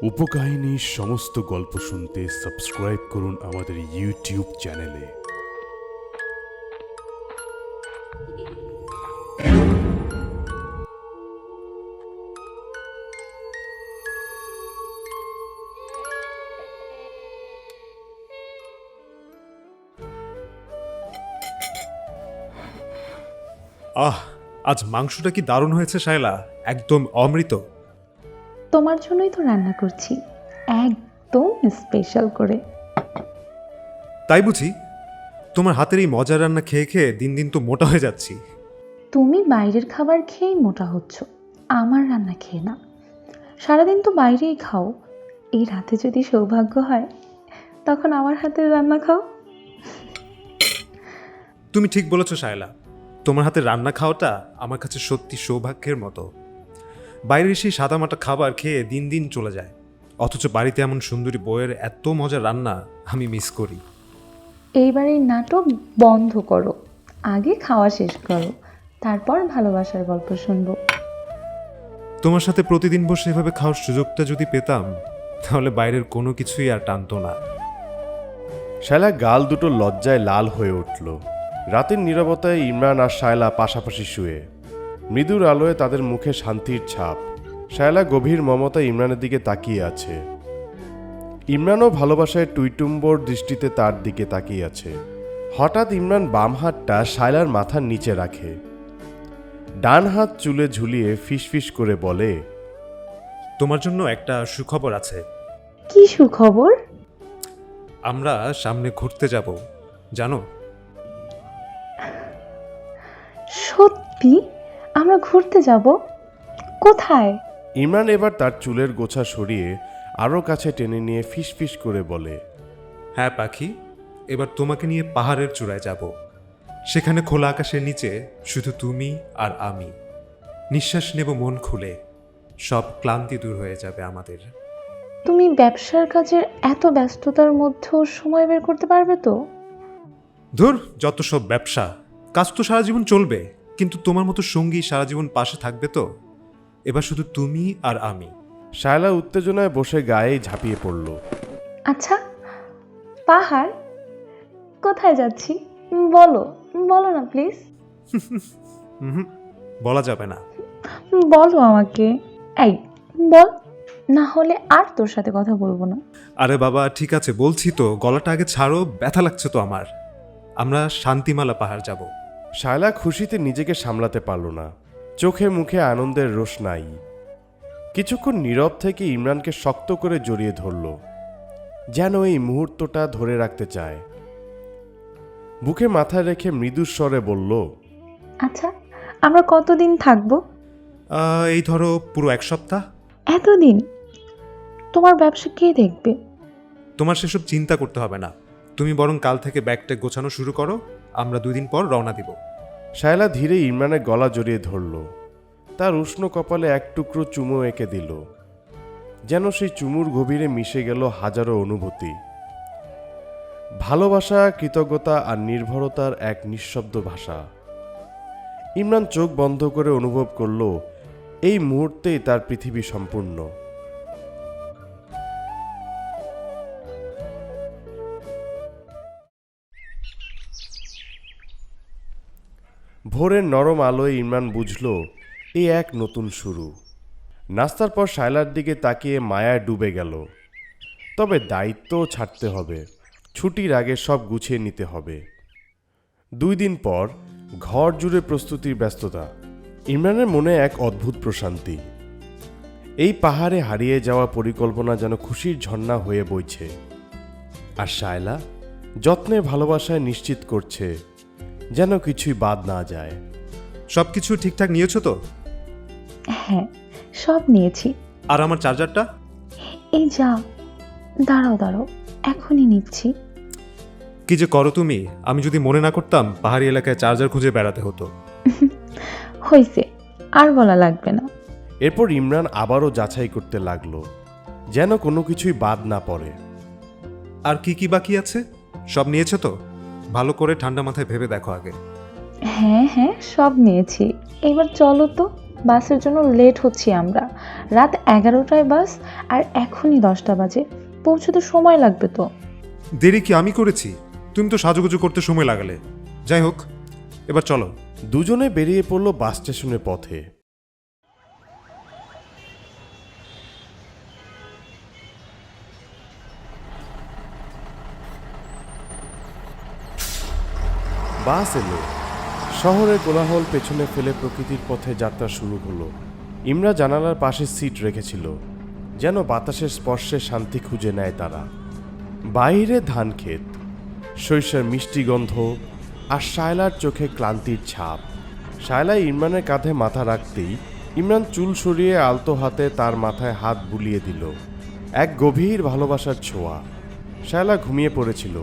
উপকাহিনীর সমস্ত গল্প শুনতে সাবস্ক্রাইব করুন আমাদের ইউটিউব চ্যানেলে। আজ মাংসটা কি দারুণ হয়েছে শায়লা, একদম অমৃত। তোমার জন্যই তো রান্না করছি, একদম স্পেশাল করে। তাই বুঝি? তোমার হাতের এই মজার রান্না খেয়ে খেয়ে দিন দিন তো মোটা হয়ে যাচ্ছি। তুমি বাইরের খাবার খেয়েই মোটা হচ্ছ, আমার রান্না খেয়ে না। সারাদিন তো বাইরেই খাও, এই রাতে যদি সৌভাগ্য হয় তখন আমার হাতের রান্না খাও। তুমি ঠিক বলেছো শায়লা, তোমার হাতের রান্না খাওয়াটা আমার কাছে সত্যি সৌভাগ্যের মতো। বাইরের সেই সাদামাটা খাবার খেয়ে দিন দিন চলে যায়, অথচ বাড়িতে এমন সুন্দরী বউয়ের এত মজার রান্না আমি মিস করি। এইবার এই নাটক বন্ধ করো, আগে খাওয়া শেষ করো, তারপর ভালোবাসার গল্প শুনবো। তোমার সাথে প্রতিদিন বসে এভাবে খাওয়ার সুযোগটা যদি পেতাম, তাহলে বাইরের কোনো কিছুই আর টানতো না। শায়লা গাল দুটো লজ্জায় লাল হয়ে উঠল। রাতের নীরবতায় ইমরান আর শায়লা পাশাপাশি শুয়ে, মৃদুর আলোয় তাদের মুখে শান্তির ছাপ। শায়লা গভীর মমতা ইমরানের দিকে তাকিয়ে আছে, ইমরানও ভালোবাসায় টুইটুম্বর দৃষ্টিতে তার দিকে তাকিয়ে আছে। হঠাৎ ইমরান বাম হাতটা শায়লার মাথার নিচে রাখে, ডান হাত চুলে ঝুলিয়ে ফিসফিস করে বলে, তোমার জন্য একটা সুখবর আছে। কি সুখবর? আমরা সামনে ঘুরতে যাব, জানো? সত্যি? আমরা ঘুরতে যাব? কোথায়? ইমরান এবার তার চুলের গোছা সরিয়ে আরও কাছে টেনে নিয়ে ফিসফিস করে বলে, হ্যাঁ পাখি, এবার তোমাকে নিয়ে পাহাড়ের চূড়ায় যাব। সেখানে খোলা আকাশের নিচে শুধু তুমি আর আমি। নিঃশ্বাস নেব মন খুলে, সব ক্লান্তি দূর হয়ে যাবে আমাদের। তুমি ব্যবসার কাজের এত ব্যস্ততার মধ্যেও সময় বের করতে পারবে তো? ধুর, যত সব ব্যবসা, কাজ তো সারা জীবন চলবে, কিন্তু তোমার মতো সঙ্গী সারা জীবন পাশে থাকবে তো? এবার শুধু তুমি আর আমি। শায়লা উত্তেজনায় বসে গায়ে ঝাঁপিয়ে পড়ল। আচ্ছা, পাহাড়? কোথায় যাচ্ছি? বলো বলো না প্লিজ। বলা যাবে না। বলো আমাকে, এই বল, না হলে আর তোর সাথে কথা বলবো না। আরে বাবা ঠিক আছে, বলছি তো, গলাটা আগে ছাড়ো, ব্যথা লাগছে তো আমার। আমরা শান্তিমালা পাহাড় যাব। শায়লা খুশিতে নিজেকে সামলাতে পারল না, চোখে মুখে আনন্দের রোশনাই। কিছুক্ষণ নীরব থেকে ইমরানকে শক্ত করে জড়িয়ে ধরল, যেন এই মুহূর্তটা ধরে রাখতে চায়। বুকে মাথা রেখে মৃদু স্বরে বলল, আচ্ছা, আমরা কতদিন থাকবো? এই ধরো পুরো এক সপ্তাহ। এতদিন? তোমার ব্যবসা কে দেখবে? তোমার সেসব চিন্তা করতে হবে না, তুমি বরং কাল থেকে ব্যাগটা গোছানো শুরু করো, আমরা 2 দিন পর রওনা দিব। শায়লা ধীরে ইমরানের গলা জড়িয়ে ধরল, তার উষ্ণ কপালে এক টুকরো চুমো এঁকে দিল, যেন সেই চুমুর গভীরে মিশে গেল হাজারো অনুভূতি। ভালোবাসা, কৃতজ্ঞতা আর নির্ভরতার এক নিঃশব্দ ভাষা। ইমরান চোখ বন্ধ করে অনুভব করল, এই মুহূর্তেই তার পৃথিবী সম্পূর্ণ। ভোরের নরম আলোয় ইমরান বুঝল, এই এক নতুন শুরু। নাস্তার পর শায়লার দিকে তাকিয়ে মায়ায় ডুবে গেল। তবে দায়িত্বও ছাড়তে হবে, ছুটির আগে সব গুছিয়ে নিতে হবে। 2 দিন পর ঘর জুড়ে প্রস্তুতির ব্যস্ততা। ইমরানের মনে এক অদ্ভুত প্রশান্তি। এই পাহাড়ে হারিয়ে যাওয়া পরিকল্পনা যেন খুশির ঝর্ণা হয়ে বইছে। আর শায়লা যত্নে ভালোবাসায় নিশ্চিত করছে যেন কিছুই বাদ না যায়। সব কিছু ঠিকঠাক নিয়েছো তো? হ্যাঁ, সব নিয়েছি। আর আমার চার্জারটা? এই যা, দাঁড়াও দাঁড়াও, এখনই নিচ্ছি। কি যে করো তুমি, আমি যদি মনে না করতাম পাহাড়ি এলাকায় চার্জার খুঁজে বেড়াতে হতো। হইছে, আর বলা লাগবে না। এরপর ইমরান আবারও যাচাই করতে লাগলো, যেন কোনো কিছুই বাদ না পড়ে। আর কি কি বাকি আছে? সব নিয়েছো তো? ভালো করে ঠান্ডা মাথায় ভেবে দেখো আগে। হ্যাঁ হ্যাঁ, সব নিয়েছি, এবার চলো তো। বাসের জন্য লেট হচ্ছি আমরা। রাত 11টায় বাস, আর এখনই 10টা বাজে। পৌঁছতে সময় লাগবে তো। দেরি কি আমি করেছি? তুমি তো সাজুগুজু করতে সময় লাগালে। যাই হোক, এবার চলো। দুজনে বেরিয়ে পড়ল বাস স্টেশনের পথে। বাস এলো। শহরের কোলাহল পেছনে ফেলে প্রকৃতির পথে যাত্রা শুরু হলো। ইমরা জানালার পাশে সিট রেখেছিল, যেন বাতাসের স্পর্শে শান্তি খুঁজে নেয় তারা। বাইরে ধান ক্ষেত, সরিষার মিষ্টি গন্ধ, আর শায়লার চোখে ক্লান্তির ছাপ। শায়লা ইমরানের কাঁধে মাথা রাখতেই ইমরান চুল সরিয়ে আলতো হাতে তার মাথায় হাত বুলিয়ে দিল। এক গভীর ভালোবাসার ছোঁয়া। শায়লা ঘুমিয়ে পড়েছিল।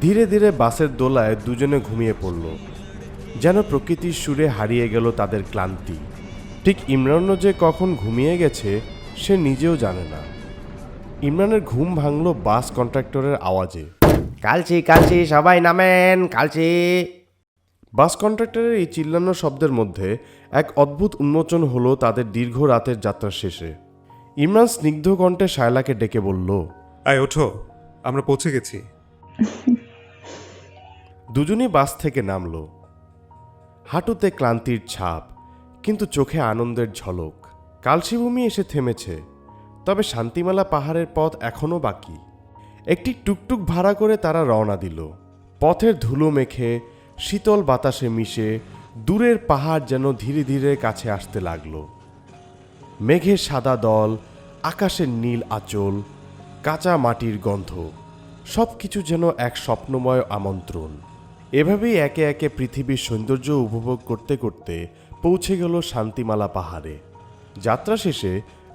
ধীরে ধীরে বাসের দোলায় দুজনে ঘুমিয়ে পড়ল, যেন প্রকৃতির সুরে হারিয়ে গেল তাদের ক্লান্তি। ঠিক ইমরানও যে কখন ঘুমিয়ে গেছে সে নিজেও জানে না। ইমরানের ঘুম ভাঙল বাস কন্ট্রাক্টরের আওয়াজে। কালচি কালচি সবাই নামেন, কালচি। বাস কন্ট্রাক্টরের এই চিল্লানো শব্দের মধ্যে এক অদ্ভুত উন্মোচন হলো তাদের দীর্ঘ রাতের যাত্রার শেষে। ইমরান স্নিগ্ধ কণ্ঠে শায়লাকে ডেকে বলল, আয় ওঠো, আমরা পৌঁছে গেছি। দুজনই বাস থেকে নামল। হাঁটুতে ক্লান্তির ছাপ, কিন্তু চোখে আনন্দের ঝলক। কালশিভূমি এসে থেমেছে, তবে শান্তিমালা পাহাড়ের পথ এখনও বাকি। একটি টুকটুক ভাড়া করে তারা রওনা দিল। পথের ধুলো মেখে শীতল বাতাসে মিশে দূরের পাহাড় যেন ধীরে ধীরে কাছে আসতে লাগল। মেঘের সাদা দল, আকাশের নীল আঁচল, কাঁচা মাটির গন্ধ, সব কিছু যেন এক স্বপ্নময় আমন্ত্রণ। এভাবেই একে একে পৃথিবীর সৌন্দর্য উপভোগ করতে করতে পৌঁছে গেল শান্তিমালা পাহাড়ে। যাত্রা শেষে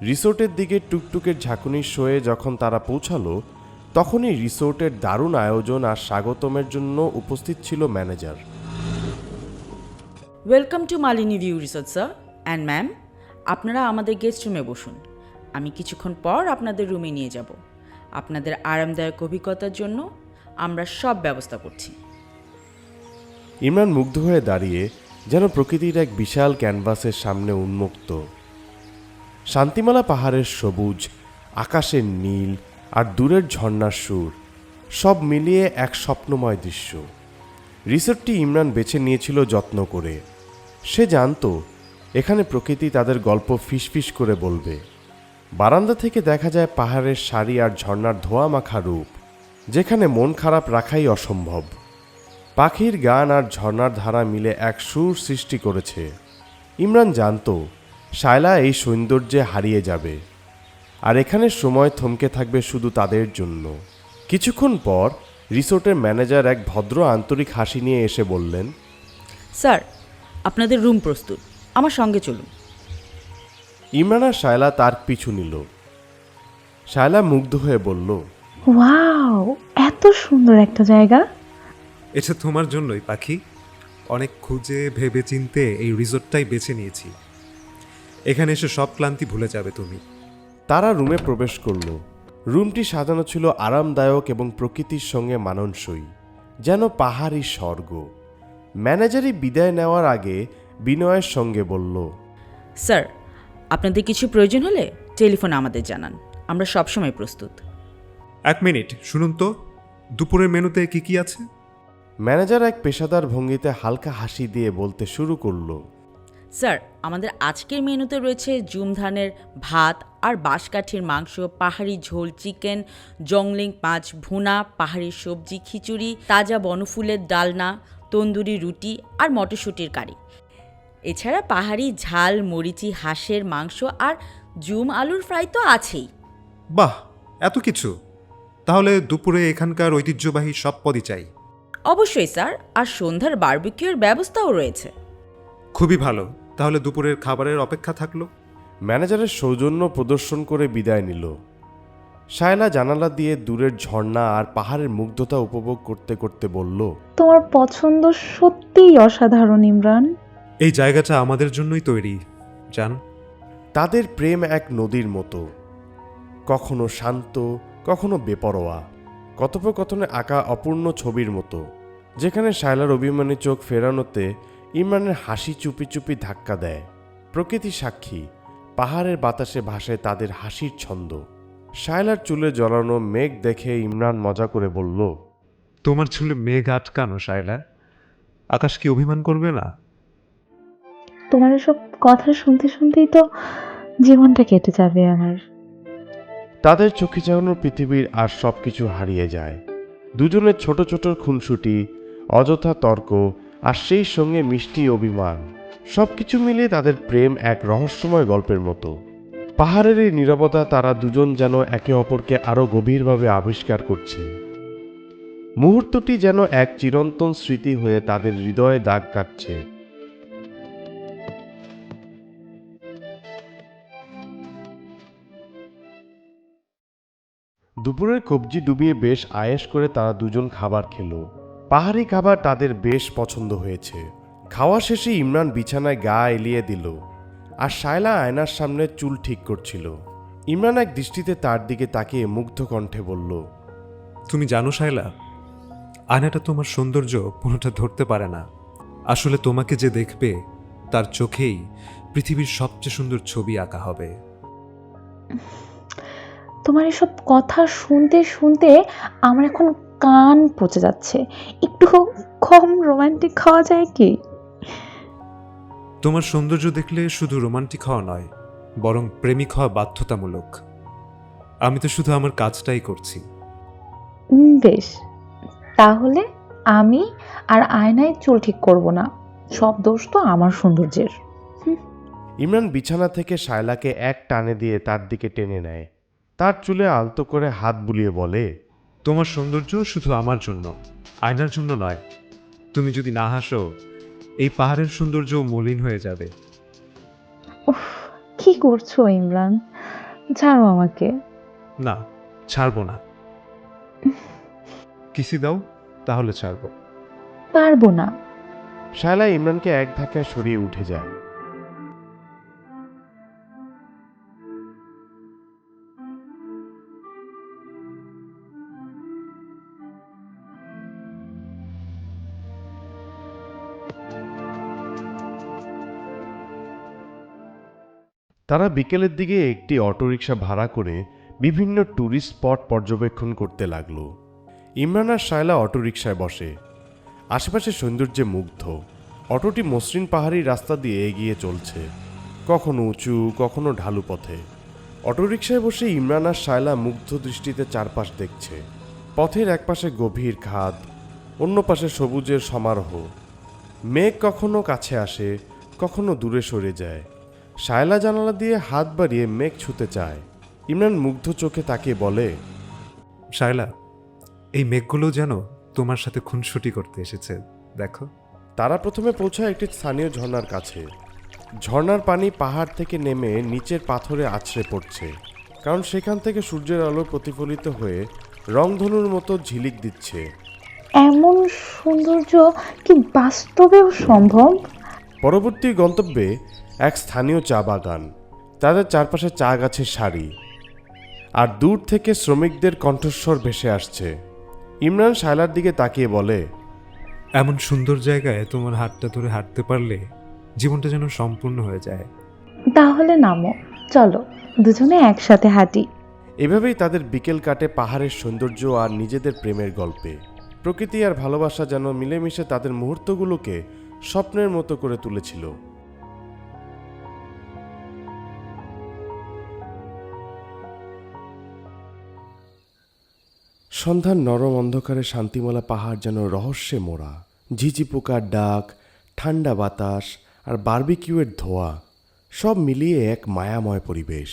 রিসোর্টের দিকে টুকটুকের ঝাঁকুনির শোয়ে যখন তারা পৌঁছালো, তখনই রিসোর্টের দারুণ আয়োজন আর স্বাগতমের জন্য উপস্থিত ছিল manager. Welcome to Malini view resort sir and ma'am. আপনারা আমাদের গেস্ট রুমে বসুন। আমি কিছুক্ষণ পর আপনাদের রুমে নিয়ে যাব। আপনাদের আরামদায়ক অভিজ্ঞতার জন্য আমরা সব ব্যবস্থা করছি। ইমরান মুগ্ধ হয়ে দাঁড়িয়ে যেন প্রকৃতির এক বিশাল ক্যানভাসের সামনে উন্মুক্ত। শান্তিমালা পাহাড়ের সবুজ, আকাশের নীল আর দূরের ঝর্ণার সুর, সব মিলিয়ে এক স্বপ্নময় দৃশ্য। রিসোর্টটি ইমরান বেছে নিয়েছিল যত্ন করে। সে জানতো এখানে প্রকৃতি তাদের গল্প ফিসফিস করে বলবে। বারান্দা থেকে দেখা যায় পাহাড়ের সারি আর ঝর্ণার ধোয়া মাখা রূপ, যেখানে মন খারাপ রাখাই অসম্ভব। পাখির গান আর ঝর্ণার ধারা মিলে এক সুর সৃষ্টি করেছে। ইমরান জানতো শায়লা এই সৌন্দর্যে হারিয়ে যাবে, আর এখানে সময় থমকে থাকবে শুধু তাদের জন্য। কিছুক্ষণ পর রিসোর্টের ম্যানেজার এক ভদ্র আন্তরিক হাসি নিয়ে এসে বললেন, স্যার, আপনাদের রুম প্রস্তুত, আমার সঙ্গে চলুন। ইমরান আর শায়লা তার পিছু নিল। শায়লা মুগ্ধ হয়ে বলল, ওয়াও, এত সুন্দর একটা জায়গা। এটা তোমার জন্যই পাখি। অনেক খুঁজে ভেবে চিনতে এই রিসোর্টটাই বেছে নিয়েছি। এখানে এসে সব ক্লান্তি ভুলে যাবে তুমি। তারা রুমে প্রবেশ করল। রুমটি সাজানো ছিল আরামদায়ক এবং প্রকৃতির সঙ্গে মানানসই, যেন পাহাড়ি স্বর্গ। ম্যানেজারই বিদায় নেওয়ার আগে বিনয়ের সঙ্গে বলল, স্যার, আপনাদের কিছু প্রয়োজন হলে টেলিফোনে আমাদের জানান, আমরা সবসময় প্রস্তুত। এক মিনিট শুনুন তো, দুপুরের মেনুতে কি কি আছে? ম্যানেজার এক পেশাদার ভঙ্গিতে হালকা হাসি দিয়ে বলতে শুরু করলো, স্যার, আমাদের আজকের মেনুতে রয়েছে জুম ধানের ভাত আর বাঁশকাঠির মাংস, পাহাড়ি ঝোল চিকেন, জংলিং মাছ ভুনা, পাহাড়ি সবজি খিচুড়ি, তাজা বনফুলের ডালনা, তন্দুরি রুটি আর মটরশুঁটির কারি। এছাড়া পাহাড়ি ঝাল মরিচি হাঁসের মাংস আর জুম আলুর ফ্রাই তো আছেই। বাহ, এত কিছু! তাহলে দুপুরে এখানকার ঐতিহ্যবাহী সব পদই চাই। অবশ্যই স্যার, আর সন্ধ্যার বারবিকিউর ব্যবস্থাও রয়েছে। খুবই ভালো, তাহলে দুপুরের খাবারের অপেক্ষা থাকলো। ম্যানেজারের সৌজন্য প্রদর্শন করে বিদায় নিল। শায়লা জানালা দিয়ে দূরের ঝর্ণা আর পাহাড়ের মুগ্ধতা উপভোগ করতে করতে বলল, তোমার পছন্দ সত্যিই অসাধারণ ইমরান। এই জায়গাটা আমাদের জন্যই তৈরি, জান। তাদের প্রেম এক নদীর মতো, কখনো শান্ত, কখনো বেপরোয়া, কথোপকথনে আঁকা অপূর্ণ ছবির মতো, যেখানে শায়লার অভিমানী চোখ ফেরানোতে ইমরানের হাসি চুপি চুপি ধাক্কা দেয়। প্রকৃতি সাক্ষী, পাহাড়ের বাতাসে ভাসে তাদের হাসির ছন্দ। শায়লার চুলে জড়ানো মেঘ দেখে ইমরান মজা করে বলল, তোমার চুলে মেঘ আটকানো শায়লা, আকাশ কি অভিমান করবে না? তোমার এসব কথা শুনতে শুনতেই তো জীবনটা কেটে যাবে আমার। তাদের চোখে যেন পৃথিবীর আর সবকিছু হারিয়ে যায়। দুজনের ছোট ছোট খুনসুটি, অযথা তর্ক আর সেই সঙ্গে মিষ্টি অভিমান, সবকিছু মিলিয়ে তাদের প্রেম এক রহস্যময় গল্পের মতো। পাহাড়ের এই নীরবতা তারা দুজন যেন একে অপরকে আরো গভীরভাবে আবিষ্কার করছে। মুহূর্তটি যেন এক চিরন্তন স্মৃতি হয়ে তাদের হৃদয়ে দাগ কাটছে। দুপুরের কবজি ডুবিয়ে বেশ আয়েশ করে তারা দুজন খাবার খেলো। পাহাড়ি খাবার তাদের বেশ পছন্দ হয়েছে। খাওয়া শেষে ইমরান বিছানায় গা এলিয়ে দিল, আর শায়লা আয়নার সামনে চুল ঠিক করছিল। ইমরান এক দৃষ্টিতে তার দিকে তাকিয়ে মুগ্ধ কণ্ঠে বলল, তুমি জানো শায়লা, আয়নাটা তোমার সৌন্দর্য পুরোটা ধরতে পারে না। আসলে তোমাকে যে দেখবে তার চোখেই পৃথিবীর সবচেয়ে সুন্দর ছবি আঁকা হবে। তোমার এসব কথা শুনতে শুনতে আমার এখন কান পচে যাচ্ছে। একটু কম রোমান্টিক খাওয়া যায় কি? তোমার সৌন্দর্য দেখলে শুধু রোমান্টিক হওয়া নয়, বরং প্রেমিক হওয়া বাধ্যতামূলক। আমি তো শুধু আমার কাজটাই করছি। বেশ, তাহলে আমি আর আয়নায় চুল ঠিক করব না। সব দোষ তো আমার সৌন্দর্যের। ইমরান বিছানা থেকে শায়লাকে এক টানে দিয়ে তার দিকে টেনে নেয়। তার চুলে আলতো করে হাত বুলিয়ে বলে, তোমার সৌন্দর্য শুধু আমার জন্য, আয়নার জন্য নয়। তুমি যদি না হাসো, এই পাহাড়ের সৌন্দর্য মলিন হয়ে যাবে। উফ, কি করছো ইমরান? ছাড়ো আমাকে। না, ছাড়বো না। কিসি দাও, তাহলে ছাড়বো। পারবো না। শায়লা ইমরানকে এক ধাক্কায় সরিয়ে উঠে যায়। তারা বিকেলের দিকে একটি অটোরিকশা ভাড়া করে বিভিন্ন ট্যুরিস্ট স্পট পর্যবেক্ষণ করতে লাগলো। ইমরান আর শায়লা অটোরিকশায় বসে, আশেপাশে সৌন্দর্যে মুগ্ধ। অটোটি মসৃণ পাহাড়ি রাস্তা দিয়ে এগিয়ে চলছে, কখনো উঁচু কখনো ঢালু পথে। অটোরিকশায় বসে ইমরান আর শায়লা মুগ্ধ দৃষ্টিতে চারপাশ দেখছে। পথের একপাশে গভীর খাদ, অন্য পাশে সবুজের সমারোহ। মেঘ কখনো কাছে আসে, কখনো দূরে সরে যায়। শায়লা জানালা দিয়ে হাত বাড়িয়ে মেঘ ছুঁতে চায়। ইমরান মুগ্ধ চোখে তাকিয়ে বলে, শায়লা, এই মেঘগুলো যেন তোমার সাথে খুনসুটি করতে এসেছে, দেখো। তারা প্রথমে পৌঁছায় একটি স্থানীয় ঝর্ণার কাছে। ঝর্ণার পানি পাহাড় থেকে নেমে নিচের পাথরে আছড়ে পড়ছে, কারণ সেখান থেকে সূর্যের আলো প্রতিফলিত হয়ে রংধনুর মতো ঝিলিক দিচ্ছে। এমন সৌন্দর্য কি বাস্তবেও সম্ভব? পরবর্তী গন্তব্যে এক স্থানীয় চা বাগান। তাদের চারপাশে চা গাছের সারি, আর দূর থেকে শ্রমিকদের কণ্ঠস্বর ভেসে আসছে। ইমরান শায়লার দিকে তাকিয়ে বলে, এমন সুন্দর জায়গায় তোমার হাতটা ধরে হাঁটতে পারলে জীবনটা যেন সম্পূর্ণ হয়ে যায়। তাহলে নামো, চলো দুজনে একসাথে হাঁটি। এভাবেই তাদের বিকেল কাটে পাহাড়ের সৌন্দর্য আর নিজেদের প্রেমের গল্পে। প্রকৃতি আর ভালোবাসা যেন মিলেমিশে তাদের মুহূর্তগুলোকে স্বপ্নের মতো করে তুলেছিল। সন্ধ্যার নরম অন্ধকারে শান্তিমালা পাহাড় যেন রহস্যে মোড়া। ঝিঝি পোকার ডাক, ঠান্ডা বাতাস আর বারবিকিউয়ের ধোঁয়া, সব মিলিয়ে এক মায়াময় পরিবেশ।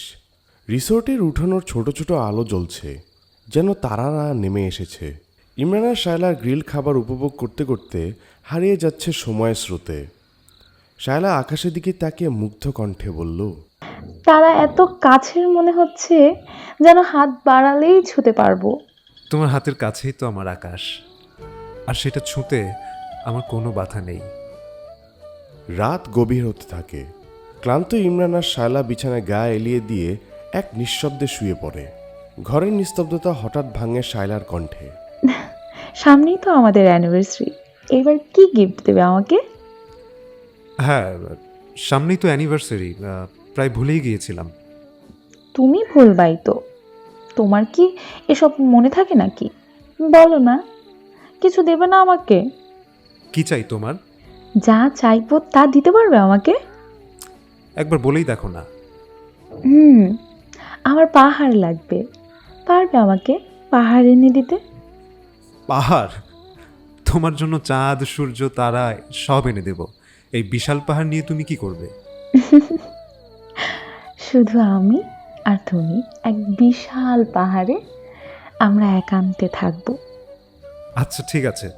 রিসোর্টের উঠানোর ছোট ছোট আলো জ্বলছে, যেন তারারা নেমে এসেছে। ইমরান আর শায়লার গ্রিল খাবার উপভোগ করতে করতে হারিয়ে যাচ্ছে সময়ের স্রোতে। শায়লা আকাশের দিকে তাকিয়ে মুগ্ধ কণ্ঠে বলল, তারা এত কাছের মনে হচ্ছে, যেন হাত বাড়ালেই ছুঁতে পারবো। তোমার হাতের কাছেই তো আমার আকাশ, আর সেটা ছুঁতে আমার কোনো বাধা নেই। রাত গভীর হতে থাকে। ক্লান্ত ইমরান আর শায়লা বিছানায় গা এলিয়ে দিয়ে এক নিঃশব্দে শুয়ে পড়ে। ঘরের নিস্তব্ধতা হঠাৎ ভাঙে শায়লার কণ্ঠে। সামনেই তো আমাদের অ্যানিভার্সারি, এবার কি গিফট দেবে আমাকে? হ্যাঁ, সামনেই তো অ্যানিভার্সারি, প্রায় ভুলেই গিয়েছিলাম। তুমি ভুলবাই তো। তোমার কি এসব মনে থাকে নাকি? বলো না, কিছু দেবে না আমাকে? কি চাই তোমার? যা চাইবো তা দিতে পারবে আমাকে? একবার বলেই দেখো না। হুম, আমার পাহাড় লাগবে। পারবে আমাকে পাহাড় এনে দিতে? পাহাড়? তোমার জন্য চাঁদ, সূর্য, তারা সব এনে দেব। এই বিশাল পাহাড় নিয়ে তুমি কি করবে? শুধু আমি আর তুমি এক বিশাল পাহাড়ে আমরা একান্তে থাকবো। আচ্ছা ঠিক আছে,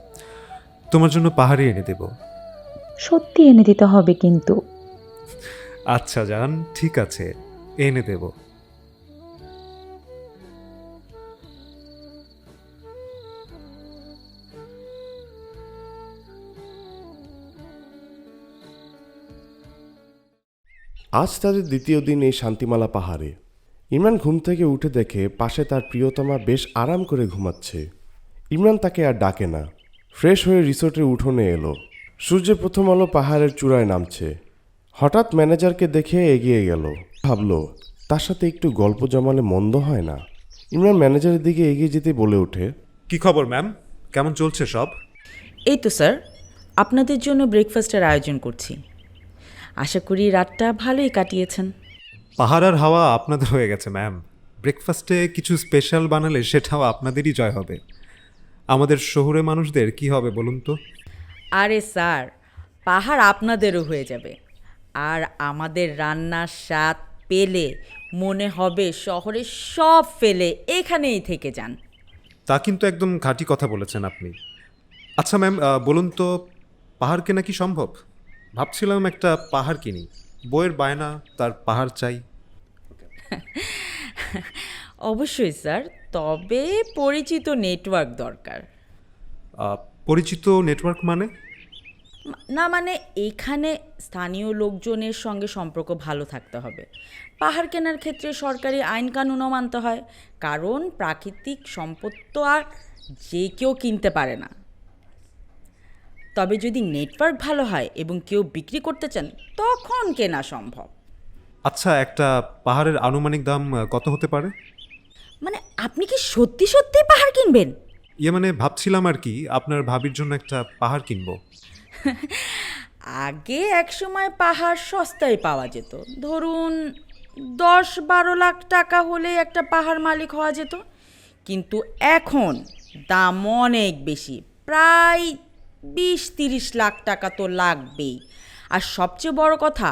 তোমার জন্য পাহাড়ই এনে দেব। সত্যি এনে দিতে হবে কিন্তু। আচ্ছা জান, ঠিক আছে, এনে দেব। আজ তাদের দ্বিতীয় দিন এই শান্তিমালা পাহাড়ে। ইমরান ঘুম থেকে উঠে দেখে পাশে তার প্রিয়তমা বেশ আরাম করে ঘুমাচ্ছে। ইমরান তাকে আর ডাকে না। ফ্রেশ হয়ে রিসোর্টের উঠোনে এলো। সূর্যের প্রথম আলো পাহাড়ের চূড়ায় নামছে। হঠাৎ ম্যানেজারকে দেখে এগিয়ে গেল। ভাবলো তার সাথে একটু গল্প জমালে মন্দ হয় না। ইমরান ম্যানেজারের দিকে এগিয়ে যেতে বলে ওঠে, কি খবর ম্যাম, কেমন চলছে সব? এই তো স্যার, আপনাদের জন্য ব্রেকফাস্টের আয়োজন করছি। আশা করি রাতটা ভালোই কাটিয়েছেন। পাহাড় আর হাওয়া আপনাদের হয়ে গেছে ম্যাম। ব্রেকফাস্টে কিছু স্পেশাল বানালে সেটাও আপনাদেরই জয় হবে। আমাদের শহুরে মানুষদের কি হবে বলুন তো? আরে স্যার, পাহাড় আপনাদেরও হয়ে যাবে। আর আমাদের রান্নার স্বাদ পেলে মনে হবে শহরে সব ফেলে এখানেই থেকে যান। তা কিন্তু একদম খাঁটি কথা বলেছেন আপনি। আচ্ছা ম্যাম, বলুন তো, পাহাড় কেনা কি সম্ভব? ভাবছিলাম একটা পাহাড় কিনি। বইয়ের বায়না, তার পাহাড় চাই। অবশ্যই স্যার, তবে পরিচিত নেটওয়ার্ক দরকার। পরিচিত নেটওয়ার্ক মানে? না মানে এখানে স্থানীয় লোকজনের সঙ্গে সম্পর্ক ভালো থাকতে হবে। পাহাড় কেনার ক্ষেত্রে সরকারি আইন কানুনও মানতে হয়, কারণ প্রাকৃতিক সম্পদ তো আর যে কেউ কিনতে পারে না। তবে যদি নেটওয়ার্ক ভালো হয় এবং কেউ বিক্রি করতে চান তখন কেনা সম্ভব। আচ্ছা, একটা পাহাড়ের আনুমানিক দাম কত হতে পারে? মানে আপনি কি সত্যি সত্যি পাহাড় কিনবেন? মানে ভাবছিলাম আর কি, আপনার ভাবির জন্য একটা পাহাড় কিনবো। আগে একসময় পাহাড় সস্তায় পাওয়া যেত, ধরুন 10-12 লাখ টাকা হলে একটা পাহাড় মালিক হওয়া যেত। কিন্তু এখন দাম অনেক বেশি, প্রায় 20-30 লাখ টাকা তো লাগবেই। আর সবচেয়ে বড় কথা,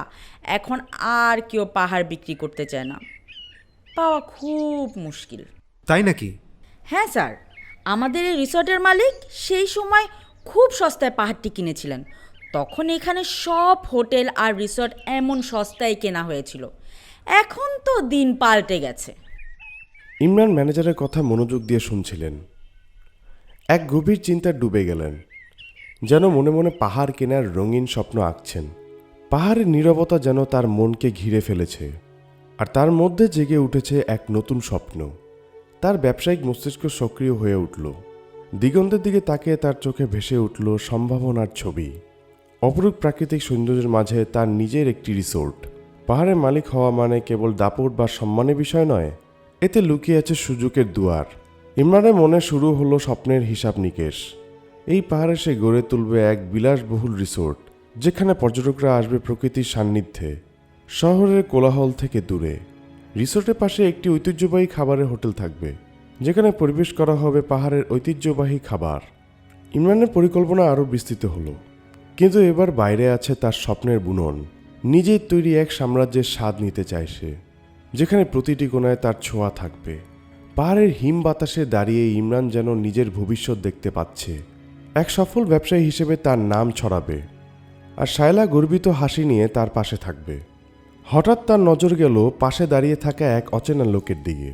এখন আর কেউ পাহাড় বিক্রি করতে চায় না, পাওয়া খুব মুশকিল। তাই নাকি? হ্যাঁ স্যার, আমাদের এই রিসর্টের মালিক সেই সময় খুব সস্তায় পাহাড়টি কিনেছিলেন। তখন এখানে সব হোটেল আর রিসর্ট এমন সস্তায় কেনা হয়েছিল। এখন তো দিন পাল্টে গেছে। ইমরান ম্যানেজারের কথা মনোযোগ দিয়ে শুনছিলেন। এক গভীর চিন্তায় ডুবে গেলেন, যেন মনে মনে পাহাড় কেনার রঙিন স্বপ্ন আঁকছেন। পাহাড়ের নীরবতা যেন তার মনকে ঘিরে ফেলেছে, আর তার মধ্যে জেগে উঠেছে এক নতুন স্বপ্ন। তার ব্যবসায়িক মস্তিষ্ক সক্রিয় হয়ে উঠল। দিগন্তের দিকে তাকিয়ে তার চোখে ভেসে উঠল সম্ভাবনার ছবি। অপরূপ প্রাকৃতিক সৌন্দর্যের মাঝে তার নিজের একটি রিসোর্ট। পাহাড়ের মালিক হওয়া মানে কেবল দাপট বা সম্মানের বিষয় নয়, এতে লুকিয়ে আছে সুযোগের দুয়ার। ইমরানের মনে শুরু হলো স্বপ্নের হিসাব নিকেশ। এই পাহাড়ে সে গড়ে তুলবে এক বিলাসবহুল রিসোর্ট, যেখানে পর্যটকরা আসবে প্রকৃতির সান্নিধ্যে, শহরের কোলাহল থেকে দূরে। রিসোর্টের পাশে একটি ঐতিহ্যবাহী খাবারের হোটেল থাকবে, যেখানে পরিবেশ করা হবে পাহাড়ের ঐতিহ্যবাহী খাবার। ইমরানের পরিকল্পনা আরও বিস্তৃত হলো, কিন্তু এবার বাইরে আছে তার স্বপ্নের বুনন। নিজেই তৈরি এক সাম্রাজ্যের স্বাদ নিতে চায় সে, যেখানে প্রতিটি কোণায় তার ছোঁয়া থাকবে। পাহাড়ের হিম বাতাসে দাঁড়িয়ে ইমরান যেন নিজের ভবিষ্যৎ দেখতে পাচ্ছে। এক সফল ব্যবসায়ী হিসেবে তার নাম ছড়াবে, আর শায়লা গর্বিত হাসি নিয়ে তার পাশে থাকবে। হঠাৎ তার নজর গেল পাশে দাঁড়িয়ে থাকা এক অচেনা লোকের দিকে।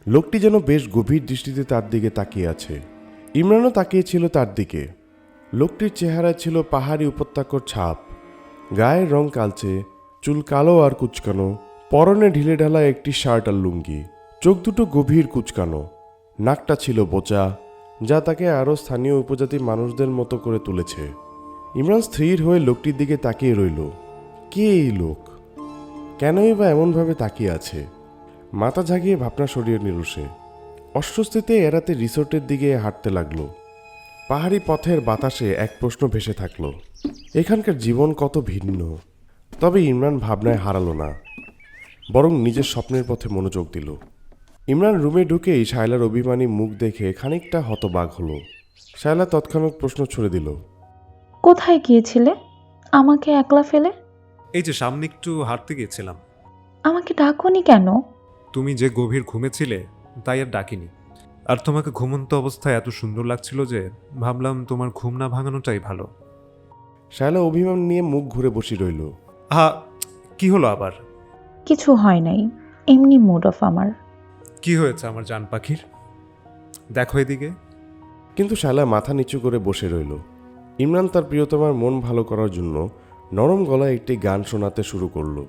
লোকটি যেন বেশ গভীর দৃষ্টিতে তার দিকে তাকিয়ে আছে। ইমরানও তাকিয়েছিল তার দিকে। লোকটির চেহারায় ছিল পাহাড়ি উপত্যকার ছাপ। গায়ের রং কালচে, চুল কালো আর কুচকানো, পরনে ঢিলে ঢালা একটি শার্ট আর লুঙ্গি। চোখ দুটো গভীর কুচকানো, নাকটা ছিল বোচা, যা তাকে আরও স্থানীয় উপজাতির মানুষদের মতো করে তুলেছে। ইমরান স্থির হয়ে লোকটির দিকে তাকিয়ে রইল। কে এই লোক? কেনই বা এমনভাবে তাকিয়ে আছে? মাথা ঝাঁকিয়ে ভাবনা সরিয়ে নিল সে। অস্বস্তিতে এড়াতে রিসোর্টের দিকে হাঁটতে লাগলো। পাহাড়ি পথের বাতাসে এক প্রশ্ন ভেসে থাকলো, এখানকার জীবন কত ভিন্ন। তবে ইমরান ভাবনায় হারালো না, বরং নিজের স্বপ্নের পথে মনোযোগ দিল। ইমরান রুমে ঢুকেই শায়লার অভিমানী মুখ দেখে খানিকটা হতবাক হলো। শায়লা তৎক্ষণাৎ প্রশ্ন ছুড়ে দিল, কোথায় গিয়েছিলে আমাকে একলা ফেলে? এই যে সামনে একটু হাঁটতে গিয়েছিলাম। আমাকে ডাকোনি কেন? তুমি যে গভীর ঘুমেছিলে তাই আর ডাকিনি। আর তোমাকে ঘুমন্ত অবস্থায় এত সুন্দর লাগছিল যে ভাবলাম তোমার ঘুম না ভাঙানোটাই ভালো। শায়লা অভিমান নিয়ে মুখ ঘুরে বসে রইল। কি হলো আবার? কিছু হয় নাই, এমনি মুড অফ আমার। কি হয়েছে আমার জান পাখির? দেখো এদিকে। কিন্তু শায়লা মাথা নিচু করে বসে রইল। ইমরান তার প্রিয়তমার মন ভালো করার জন্য নরম গলায় একটি গান শোনাতে শুরু করলো।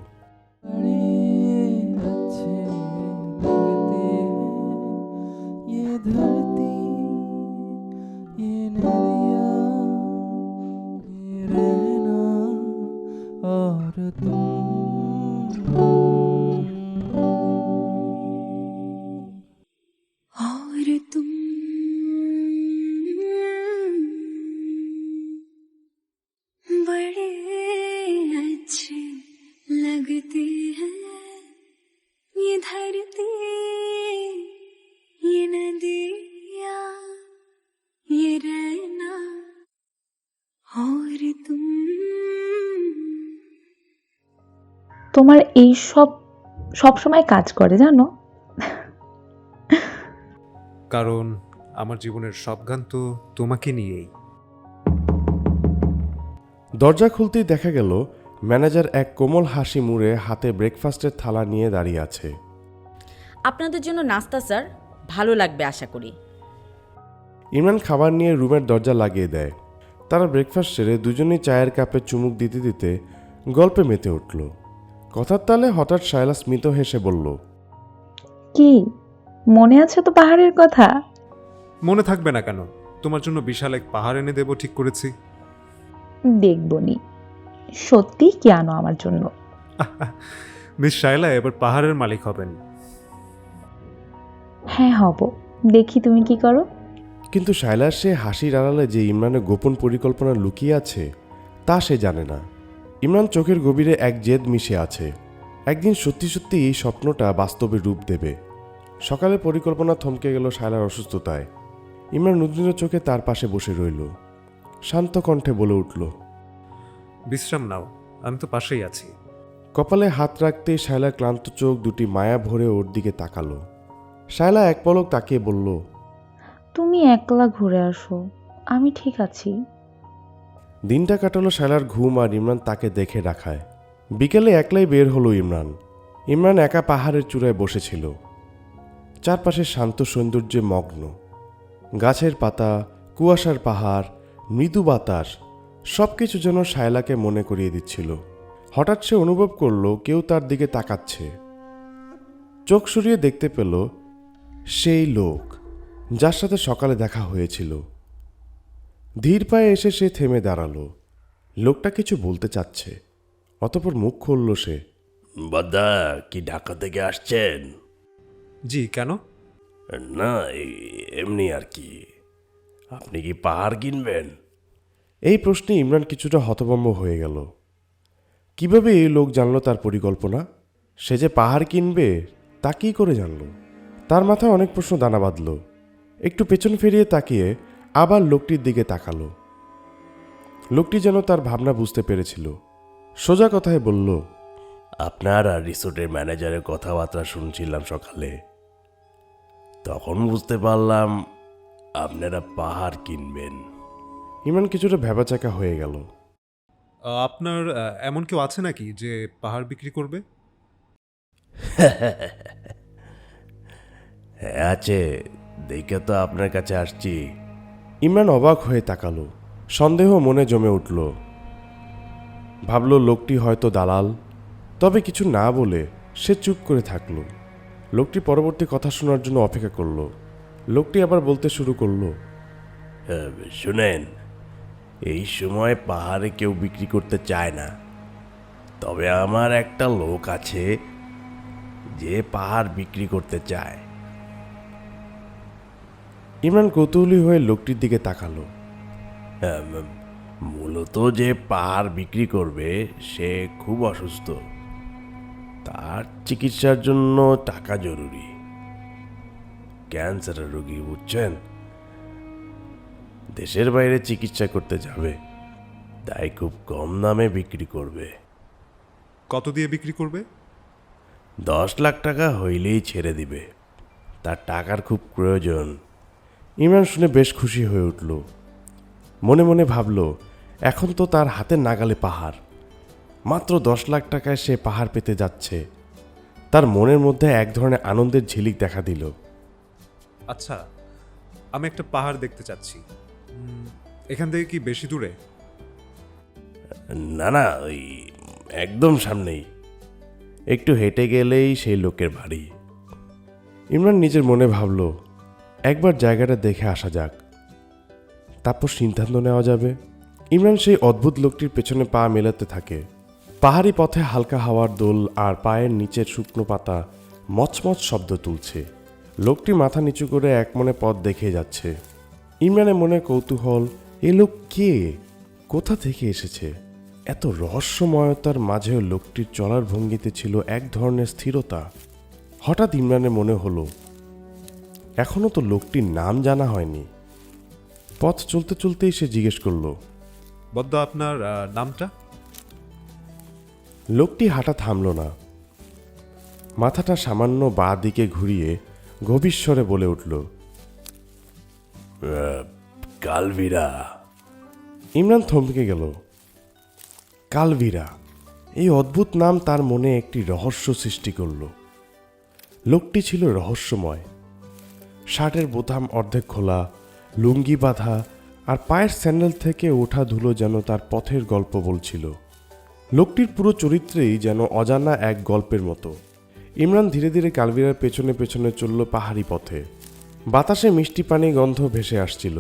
और तुम बड़े अच्छे लगते हैं, ये धरती ये नदिया ये रहना और तुम। তোমার এই সব সময় কাজ করে জানো? কারণ আমার জীবনের সব গান তো তোমাকে নিয়েই। দরজা খুলতেই দেখা গেল ম্যানেজার এক কোমল হাসি মুড়ে হাতে ব্রেকফাস্টের থালা নিয়ে দাঁড়িয়ে আছে। আপনাদের জন্য নাস্তা স্যার, ভালো লাগবে আশা করি। ইমরান খাবার নিয়ে রুমের দরজা লাগিয়ে দেয়। তারা ব্রেকফাস্ট সেরে দুজনেই চায়ের কাপে চুমুক দিতে দিতে গল্পে মেতে উঠল। কথার তালে হঠাৎ শায়লা স্মিত হেসে বলল, কি মনে আছে তো পাহাড়ের কথা? মনে থাকবে না কেন? তোমার জন্য বিশাল এক পাহাড় এনে দেবো ঠিক করেছি। দেখবনি, সত্যি কি আনো আমার জন্য? মিস শায়লা এবার পাহাড়ের মালিক হবেন। হ্যাঁ হব, দেখি তুমি কি করো। কিন্তু শায়লার সে হাসির আড়ালে যে ইমরানের গোপন পরিকল্পনা লুকিয়ে আছে তা সে জানে না। ইমরান চোখের গভীরে এক জেদ মিশে আছে। একদিন সত্যি সত্যি এই স্বপ্নটা বাস্তবে রূপ দেবে। সকালে পরিকল্পনা থমকে গেল শায়লার অসুস্থতায়। ইমরান উদ্বিগ্ন চোখে তার পাশে বসে রইল। শান্ত কণ্ঠে বলে উঠল, বিশ্রাম নাও, আমি তো পাশেই আছি। কপালে হাত রাখতে শায়লার ক্লান্ত চোখ দুটি মায়া ভরে ওর দিকে তাকালো। শায়লা এক পলক তাকিয়ে বলল, তুমি একলা ঘুরে আসো, আমি ঠিক আছি। দিনটা কাটালো শায়লার ঘুম আর ইমরান তাকে দেখে রাখায়। বিকেলে একলাই বের হলো ইমরান। ইমরান একা পাহাড়ের চূড়ায় বসেছিল। চারপাশে শান্ত সৌন্দর্যে মগ্ন। গাছের পাতা, কুয়াশার পাহাড়, মৃদু বাতাস সব কিছু যেন শায়লাকে মনে করিয়ে দিচ্ছিল। হঠাৎ সে অনুভব করল কেউ তার দিকে তাকাচ্ছে। চোখ সরিয়ে দেখতে পেল সেই লোক যার সাথে সকালে দেখা হয়েছিল। ধীর পায়ে এসে সে থেমে দাঁড়ালো। লোকটা কিছু বলতে চাচ্ছে, অতঃপর মুখ খুলল সে। বাদা কি ঢাকা থেকে আসছেন? জি, কেন? না, এমনি আর কি। আপনি কি পাহাড় কিনবেন? এই প্রশ্নে ইমরান কিছুটা হতভম্ব হয়ে গেল। কিভাবে এই লোক জানলো তার পরিকল্পনা? সে যে পাহাড় কিনবে তা কী করে জানল? তার মাথায় অনেক প্রশ্ন দানা বাঁধল। একটু পেছন ফিরিয়ে তাকিয়ে আবার লোকটির দিকে তাকালো। লোকটি যেন তার ভাবনা বুঝতে পেরেছিল। সোজা কথায় বলল, আপনার আর রিসোর্টের ম্যানেজারের কথাবার্তা শুনছিলাম সকালে। তখন বুঝতে পারলাম আপনারা পাহাড় কিনবেন। ইমরান কিছুটা ভ্যাবাচাকা হয়ে গেল। আপনার এমন কেউ আছে নাকি যে পাহাড় বিক্রি করবে? হ্যাঁ আছে, দেখে তো আপনার কাছে আসছি। ইমরান অবাক হয়ে তাকালো। সন্দেহ মনে জমে উঠল। ভাবল লোকটি হয়তো দালাল। তবে কিছু না বলে সে চুপ করে থাকল। লোকটি পরবর্তী কথা শোনার জন্য অপেক্ষা করল। লোকটি আবার বলতে শুরু করলো, শুনেন, এই সময় পাহাড়ে কেউ বিক্রি করতে চায় না, তবে আমার একটা লোক আছে যে পাহাড় বিক্রি করতে চায়। ইমরান কৌতূহলী হয়ে লোকটির দিকে তাকালো। মূলত যে পাহাড় বিক্রি করবে সে খুব অসুস্থ, তার চিকিৎসার জন্য টাকা জরুরি। ক্যান্সারের রোগী, বুঝছেন, দেশের বাইরে চিকিৎসা করতে যাবে, তাই খুব কম দামে বিক্রি করবে। কত দিয়ে বিক্রি করবে? 10 লাখ টাকা হইলেই ছেড়ে দিবে, তার টাকার খুব প্রয়োজন। ইমরান শুনে বেশ খুশি হয়ে উঠল। মনে মনে ভাবল, এখন তো তার হাতের নাগালে পাহাড়। মাত্র 10 লাখ টাকায় সে পাহাড় পেতে যাচ্ছে। তার মনের মধ্যে এক ধরনের আনন্দের ঝিলিক দেখা দিল। আচ্ছা, আমি একটা পাহাড় দেখতে চাচ্ছি। এখান থেকে কি বেশি দূরে? না না, ওই একদম সামনেই, একটু হেঁটে গেলেই সেই লোকের বাড়ি। ইমরান নিজের মনে ভাবল, একবার জায়গাটা দেখে আসা যাক, তারপর সিদ্ধান্ত নেওয়া যাবে। ইমরান সেই অদ্ভুত লোকটির পেছনে পা মেলাতে থাকে। পাহাড়ি পথে হালকা হাওয়ার দোল আর পায়ের নিচের শুকনো পাতা মচমচ শব্দ তুলছে। লোকটি মাথা নিচু করে একমনে পথ দেখে যাচ্ছে। ইমরানের মনে কৌতূহল, এ লোক কে, কোথা থেকে এসেছে? এত রহস্যময়তার মাঝেও লোকটির চলার ভঙ্গিতে ছিল এক ধরনের স্থিরতা। হঠাৎ ইমরানের মনে হলো, এখনো তো লোকটির নাম জানা হয়নি। পথ চলতে চলতেই সে জিজ্ঞেস করল, বদ্দা, আপনার নামটা? লোকটি হাঁটা থামল না। মাথাটা সামান্য বাঁ দিকে ঘুরিয়ে গভীর স্বরে বলে উঠল, কালভিরা। ইমরান থমকে গেল। কালভিরা, এই অদ্ভুত নাম তার মনে একটি রহস্য সৃষ্টি করল। লোকটি ছিল রহস্যময়। শার্টের বোতাম অর্ধেক খোলা, লুঙ্গি বাঁধা, আর পায়ের স্যান্ডেল থেকে ওঠা ধুলো যেন তার পথের গল্প বলছিল। লোকটির পুরো চরিত্রেই যেন অজানা এক গল্পের মতো। ইমরান ধীরে ধীরে কালভিরার পেছনে পেছনে চলল পাহাড়ি পথে। বাতাসে মিষ্টি পানি গন্ধ ভেসে আসছিল,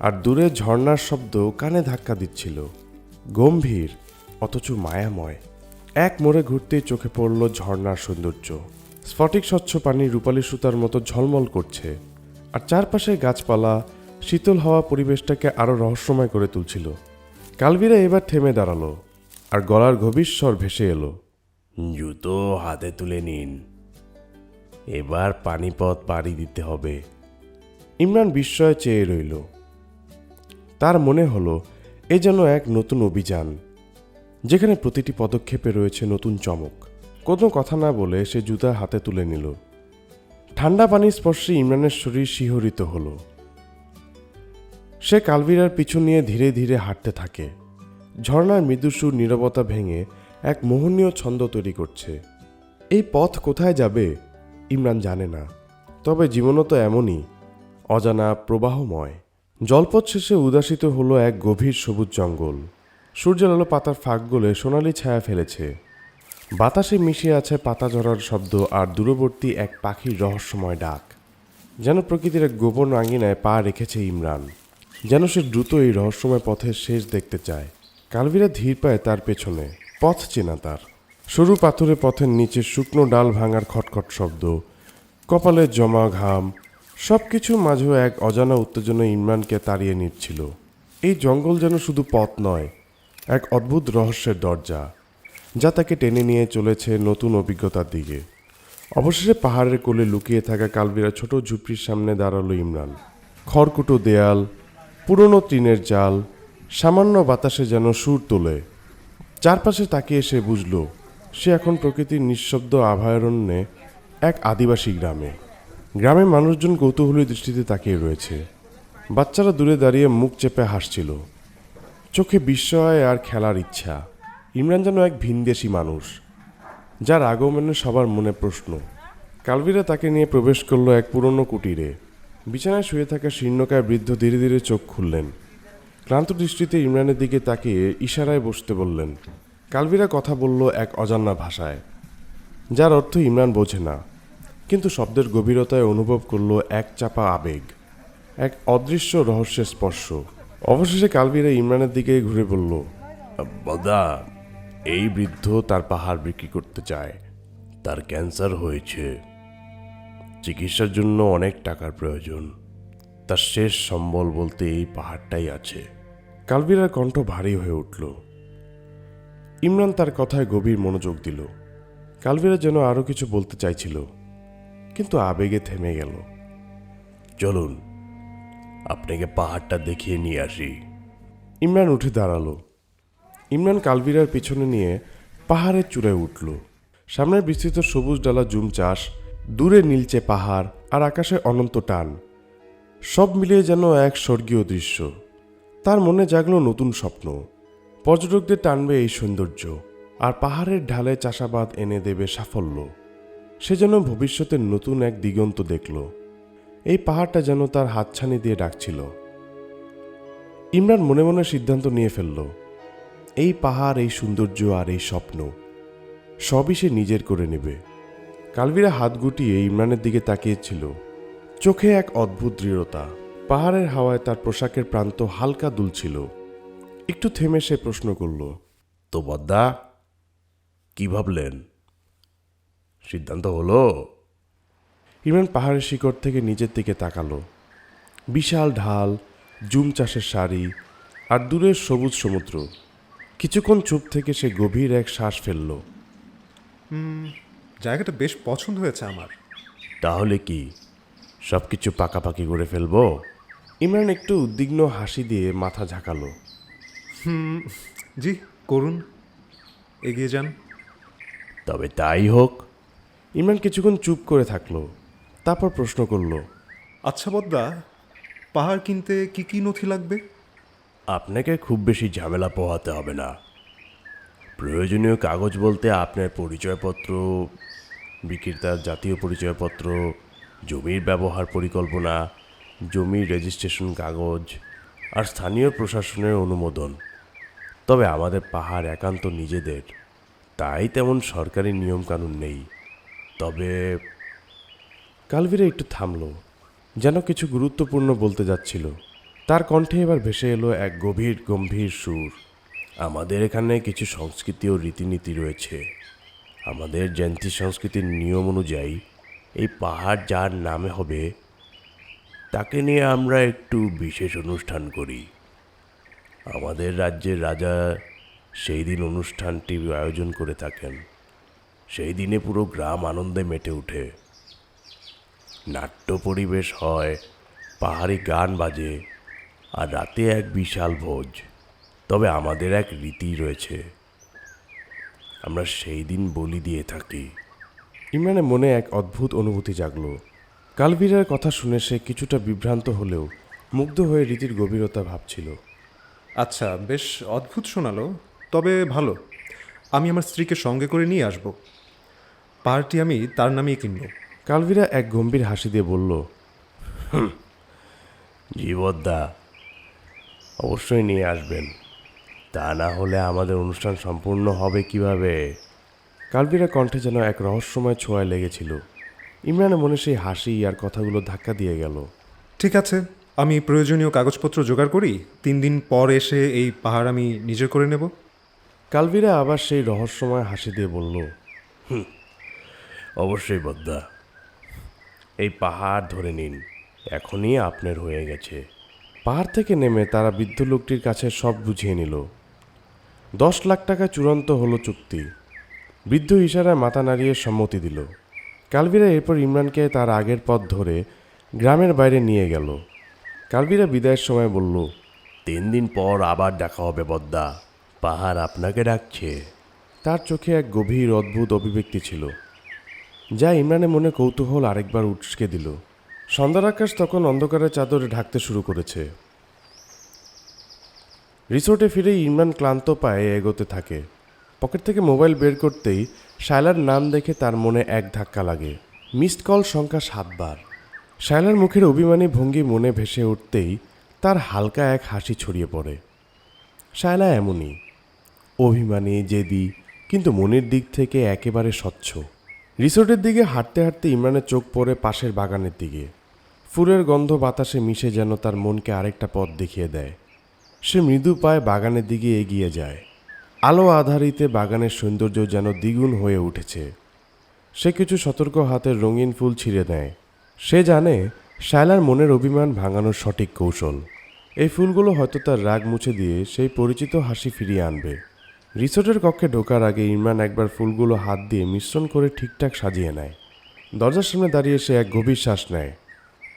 আর দূরে ঝর্ণার শব্দ কানে ধাক্কা দিচ্ছিল। গম্ভীর অথচ মায়াময়। এক মোড়ে ঘুরতেই চোখে পড়ল ঝর্ণার সৌন্দর্য। স্ফটিক স্বচ্ছ পানি রূপালী সুতার মতো ঝলমল করছে, আর চারপাশে গাছপালা শীতল হাওয়া পরিবেশটাকে আরও রহস্যময় করে তুলছিল। কালভিরা এবার থেমে দাঁড়ালো, আর গলার গভীর স্বর ভেসে এলো, জুতো হাতে তুলে নিন, এবার পানিপথ পাড়ি দিতে হবে। ইমরান বিস্ময়ে চেয়ে রইল। তার মনে হলো এ যেন এক নতুন অভিযান, যেখানে প্রতিটি পদক্ষেপে রয়েছে নতুন চমক। কোনো কথা না বলে সে জুতা হাতে তুলে নিল। ঠান্ডা পানির স্পর্শে ইমরানের শরীর শিহরিত হলো। সে কালভিরার পিছু নিয়ে ধীরে ধীরে হাঁটতে থাকে। ঝর্ণার মৃদু সুর নীরবতা ভেঙে এক মোহনীয় ছন্দ তৈরি করছে। এই পথ কোথায় যাবে ইমরান জানে না, তবে জীবনও তো এমনই, অজানা প্রবাহময়। জলপথ শেষে উদাসিত হলো এক গভীর সবুজ জঙ্গল। সূর্যের আলো পাতার ফাঁক গলে সোনালি ছায়া ফেলেছে। বাতাসে মিশে আছে পাতা ঝরার শব্দ আর দূরবর্তী এক পাখির রহস্যময় ডাক। যেন প্রকৃতির এক গোপন আঙিনায় পা রেখেছে ইমরান, যেন সে দ্রুত এই রহস্যময় পথের শেষ দেখতে চায়। কালভিরা ধীর পায় তার পেছনে। পথ চেনা তার। সরু পাথুরে পথের নিচে শুকনো ডাল ভাঙার খটখট শব্দ, কপালে জমা ঘাম, সব কিছুর মাঝেও এক অজানা উত্তেজনা ইমরানকে তাড়িয়ে নিচ্ছিল। এই জঙ্গল যেন শুধু পথ নয়, এক অদ্ভুত রহস্যের দরজা, যা তাকে টেনে নিয়ে চলেছে নতুন অভিজ্ঞতার দিকে। অবশেষে পাহাড়ের কোলে লুকিয়ে থাকা কালভিরা ছোট ঝুপড়ির সামনে দাঁড়ালো ইমরান। খড়কুটো দেয়াল, পুরনো টিনের চাল, সামান্য বাতাসে যেন সুর তোলে। চারপাশে তাকিয়ে সে বুঝল সে এখন প্রকৃতির নিঃশব্দ আভয়ারণ্যে এক আদিবাসী গ্রামে। গ্রামের মানুষজন কৌতূহলী দৃষ্টিতে তাকিয়ে রয়েছে। বাচ্চারা দূরে দাঁড়িয়ে মুখ চেপে হাসছিল, চোখে বিস্ময় আর খেলার ইচ্ছা। ইমরান যেন এক ভিনদেশি মানুষ, যার আগমনে সবার মনে প্রশ্ন। কালভিরা তাকে নিয়ে প্রবেশ করলো এক পুরনো কুটিরে। বিছানায় শুয়ে থাকা শীর্ণকায় বৃদ্ধ ধীরে ধীরে চোখ খুললেন। ক্লান্ত দৃষ্টিতে ইমরানের দিকে তাকিয়ে ইশারায় বসতে বললেন। কালভিরা কথা বলল এক অজানা ভাষায়, যার অর্থ ইমরান বোঝে না, কিন্তু শব্দের গভীরতায় অনুভব করল এক চাপা আবেগ, এক অদৃশ্য রহস্যের স্পর্শ। অবশেষে কালবিরা ইমরানের দিকে ঘুরে বলল, বদ্দা, এই বৃদ্ধ তার পাহাড় বিক্রি করতে চায়। তার ক্যান্সার হয়েছে, চিকিৎসার জন্য অনেক টাকার প্রয়োজন। তার শেষ সম্বল বলতে এই পাহাড়টাই আছে। কালবিরার কণ্ঠ ভারী হয়ে উঠল। ইমরান তার কথায় গভীর মনোযোগ দিল। কালবিরা যেন আরও কিছু বলতে চাইছিল, কিন্তু আবেগে থেমে গেল। চলুন, আপনাকে পাহাড়টা দেখিয়ে নিয়ে আসি। ইমরান উঠে দাঁড়ালো। ইমরান কালবিরার পিছনে নিয়ে পাহাড়ের চূড়ায় উঠল। সামনের বিস্তৃত সবুজ ডালা জুম চাষ, দূরে নীলচে পাহাড় আর আকাশে অনন্ত টান, সব মিলিয়ে যেন এক স্বর্গীয় দৃশ্য। তার মনে জাগলো নতুন স্বপ্ন। পর্যটকদের টানবে এই সৌন্দর্য, আর পাহাড়ের ঢালে চাষাবাদ এনে দেবে সাফল্য। সে যেন ভবিষ্যতের নতুন এক দিগন্ত দেখল। এই পাহাড়টা যেন তার হাতছানি দিয়ে ডাকছিল। ইমরান মনে মনে সিদ্ধান্ত নিয়ে ফেলল, এই পাহাড়, এই সৌন্দর্য আর এই স্বপ্ন সবই সে নিজের করে নেবে। কালবিরা হাত গুটিয়ে ইমরানের দিকে তাকিয়েছিল, চোখে এক অদ্ভুত দৃঢ়তা। পাহাড়ের হাওয়ায় তার পোশাকের প্রান্ত হালকা দুলছিল। একটু থেমে সে প্রশ্ন করল, তো বদ্দা, কি ভাবলেন? সিদ্ধান্ত হলো? ইমরান পাহাড়ের শিকড় থেকে নিচের দিকে তাকালো। বিশাল ঢাল, জুম চাষের সারি আর দূরের সবুজ সমুদ্র। কিছুক্ষণ চুপ থেকে সে গভীর এক শ্বাস ফেলল। জায়গাটা বেশ পছন্দ হয়েছে আমার। তাহলে কি সব কিছু পাকাপাকি করে ফেলবো? ইমরান একটু উদ্বিগ্ন হাসি দিয়ে মাথা ঝাঁকালো। জি, করুন, এগিয়ে যান। তবে তাই হোক। ইমরান কিছুক্ষণ চুপ করে থাকলো, তারপর প্রশ্ন করল, আচ্ছা বদ্দা, পাহাড় কিনতে কি কি নথি লাগবে? আপনাকে খুব বেশি ঝামেলা পোহাতে হবে না। প্রয়োজনীয় কাগজ বলতে আপনার পরিচয়পত্র, বিক্রেতার জাতীয় পরিচয়পত্র, জমির ব্যবহার পরিকল্পনা, জমির রেজিস্ট্রেশন কাগজ আর স্থানীয় প্রশাসনের অনুমোদন। তবে আমাদের পাহাড় একান্ত নিজেদের, তাই তেমন সরকারি নিয়মকানুন নেই। তবে কালবিরা একটু থামল, যেন কিছু গুরুত্বপূর্ণ বলতে যাচ্ছিল। তার কণ্ঠে এবার ভেসে এলো এক গভীর গম্ভীর সুর। আমাদের এখানে কিছু সংস্কৃতি ও রীতিনীতি রয়েছে। আমাদের জয়ন্তী সংস্কৃতির নিয়ম অনুযায়ী এই পাহাড় যার নামে হবে তাকে নিয়ে আমরা একটু বিশেষ অনুষ্ঠান করি। আমাদের রাজ্যের রাজা সেই দিন অনুষ্ঠানটি আয়োজন করে থাকেন। সেই দিনে পুরো গ্রাম আনন্দে মেতে ওঠে। নাট্য পরিবেশ হয়, পাহাড়ি গান বাজে, আর রাতে এক বিশাল ভোজ। তবে আমাদের এক রীতি রয়েছে, আমরা সেই দিন বলি দিয়ে থাকি। ইমরানের মনে এক অদ্ভুত অনুভূতি জাগল। কালবিরার কথা শুনে সে কিছুটা বিভ্রান্ত হলেও মুগ্ধ হয়ে রীতির গভীরতা ভাবছিল। আচ্ছা, বেশ অদ্ভুত শোনালো, তবে ভালো। আমি আমার স্ত্রীকে সঙ্গে করে নিয়ে আসব। পাহাড়টি আমি তার নামেই কিনব। কালবিরা এক গম্ভীর হাসি দিয়ে বলল, জীবদ্দা, অবশ্যই নিয়ে আসবেন। তা না হলে আমাদের অনুষ্ঠান সম্পূর্ণ হবে কিভাবে? কালবিরা কণ্ঠে যেন এক রহস্যময় ছোঁয়ায় লেগেছিল। ইমরানের মনে সেই হাসি আর কথাগুলো ধাক্কা দিয়ে গেল। ঠিক আছে, আমি প্রয়োজনীয় কাগজপত্র জোগাড় করি। 3 দিন পর এসে এই পাহাড় আমি নিজের করে নেব। কালবিরা আবার সেই রহস্যময় হাসি দিয়ে বলল, অবশ্যই বদ্দা, এই পাহাড় ধরে নিন, এখনই আপনার হয়ে গেছে। পাহাড় থেকে নেমে তারা বৃদ্ধ লোকটির কাছে সব বুঝিয়ে নিল। 10 লাখ টাকা চূড়ান্ত হলো চুক্তি। বৃদ্ধ ইশারায় মাথা নাড়িয়ে সম্মতি দিল। কালবিরা এরপর ইমরানকে তার আগের পথ ধরে গ্রামের বাইরে নিয়ে গেল। কালবিরা বিদায়ের সময় বলল, 3 দিন পর আবার দেখা হবে বদ্দা, পাহাড় আপনাকে ডাকছে। তার চোখে এক গভীর অদ্ভুত অভিব্যক্তি ছিল, যা ইমরানের মনে কৌতূহল আরেকবার উৎসকে দিল। সন্ধ্যার আকাশ তখন অন্ধকারের চাদরে ঢাকতে শুরু করেছে। রিসোর্টে ফিরেই ইমরান ক্লান্ত পায়ে এগোতে থাকে। পকেট থেকে মোবাইল বের করতেই শায়লার নাম দেখে তার মনে এক ধাক্কা লাগে। মিসড কল সংখ্যা 7 বার। শায়লার মুখের অভিমানী ভঙ্গি মনে ভেসে উঠতেই তার হালকা এক হাসি ছড়িয়ে পড়ে। শায়লা এমনই, অভিমানী, জেদি, কিন্তু মনের দিক থেকে একেবারে স্বচ্ছ। রিসোর্টের দিকে হাঁটতে হাঁটতে ইমরানের চোখ পড়ে পাশের বাগানের দিকে। ফুলের গন্ধ বাতাসে মিশে যেন তার মনকে আরেকটা পথ দেখিয়ে দেয়। সে মৃদু পায়ে বাগানের দিকে এগিয়ে যায়। আলো আধারিতে বাগানের সৌন্দর্য যেন দ্বিগুণ হয়ে উঠেছে। সে কিছু সতর্ক হাতের রঙিন ফুল ছিঁড়ে নেয়। সে জানে শায়লার মনের অভিমান ভাঙানোর সঠিক কৌশল। এই ফুলগুলো হয়তো তার রাগ মুছে দিয়ে সেই পরিচিত হাসি ফিরিয়ে আনবে। রিসোর্টের কক্ষে ঢোকার আগে ইমরান একবার ফুলগুলো হাত দিয়ে মিশ্রণ করে ঠিকঠাক সাজিয়ে নেয়। দরজার সামনে দাঁড়িয়ে সে এক গভীর শ্বাস নেয়।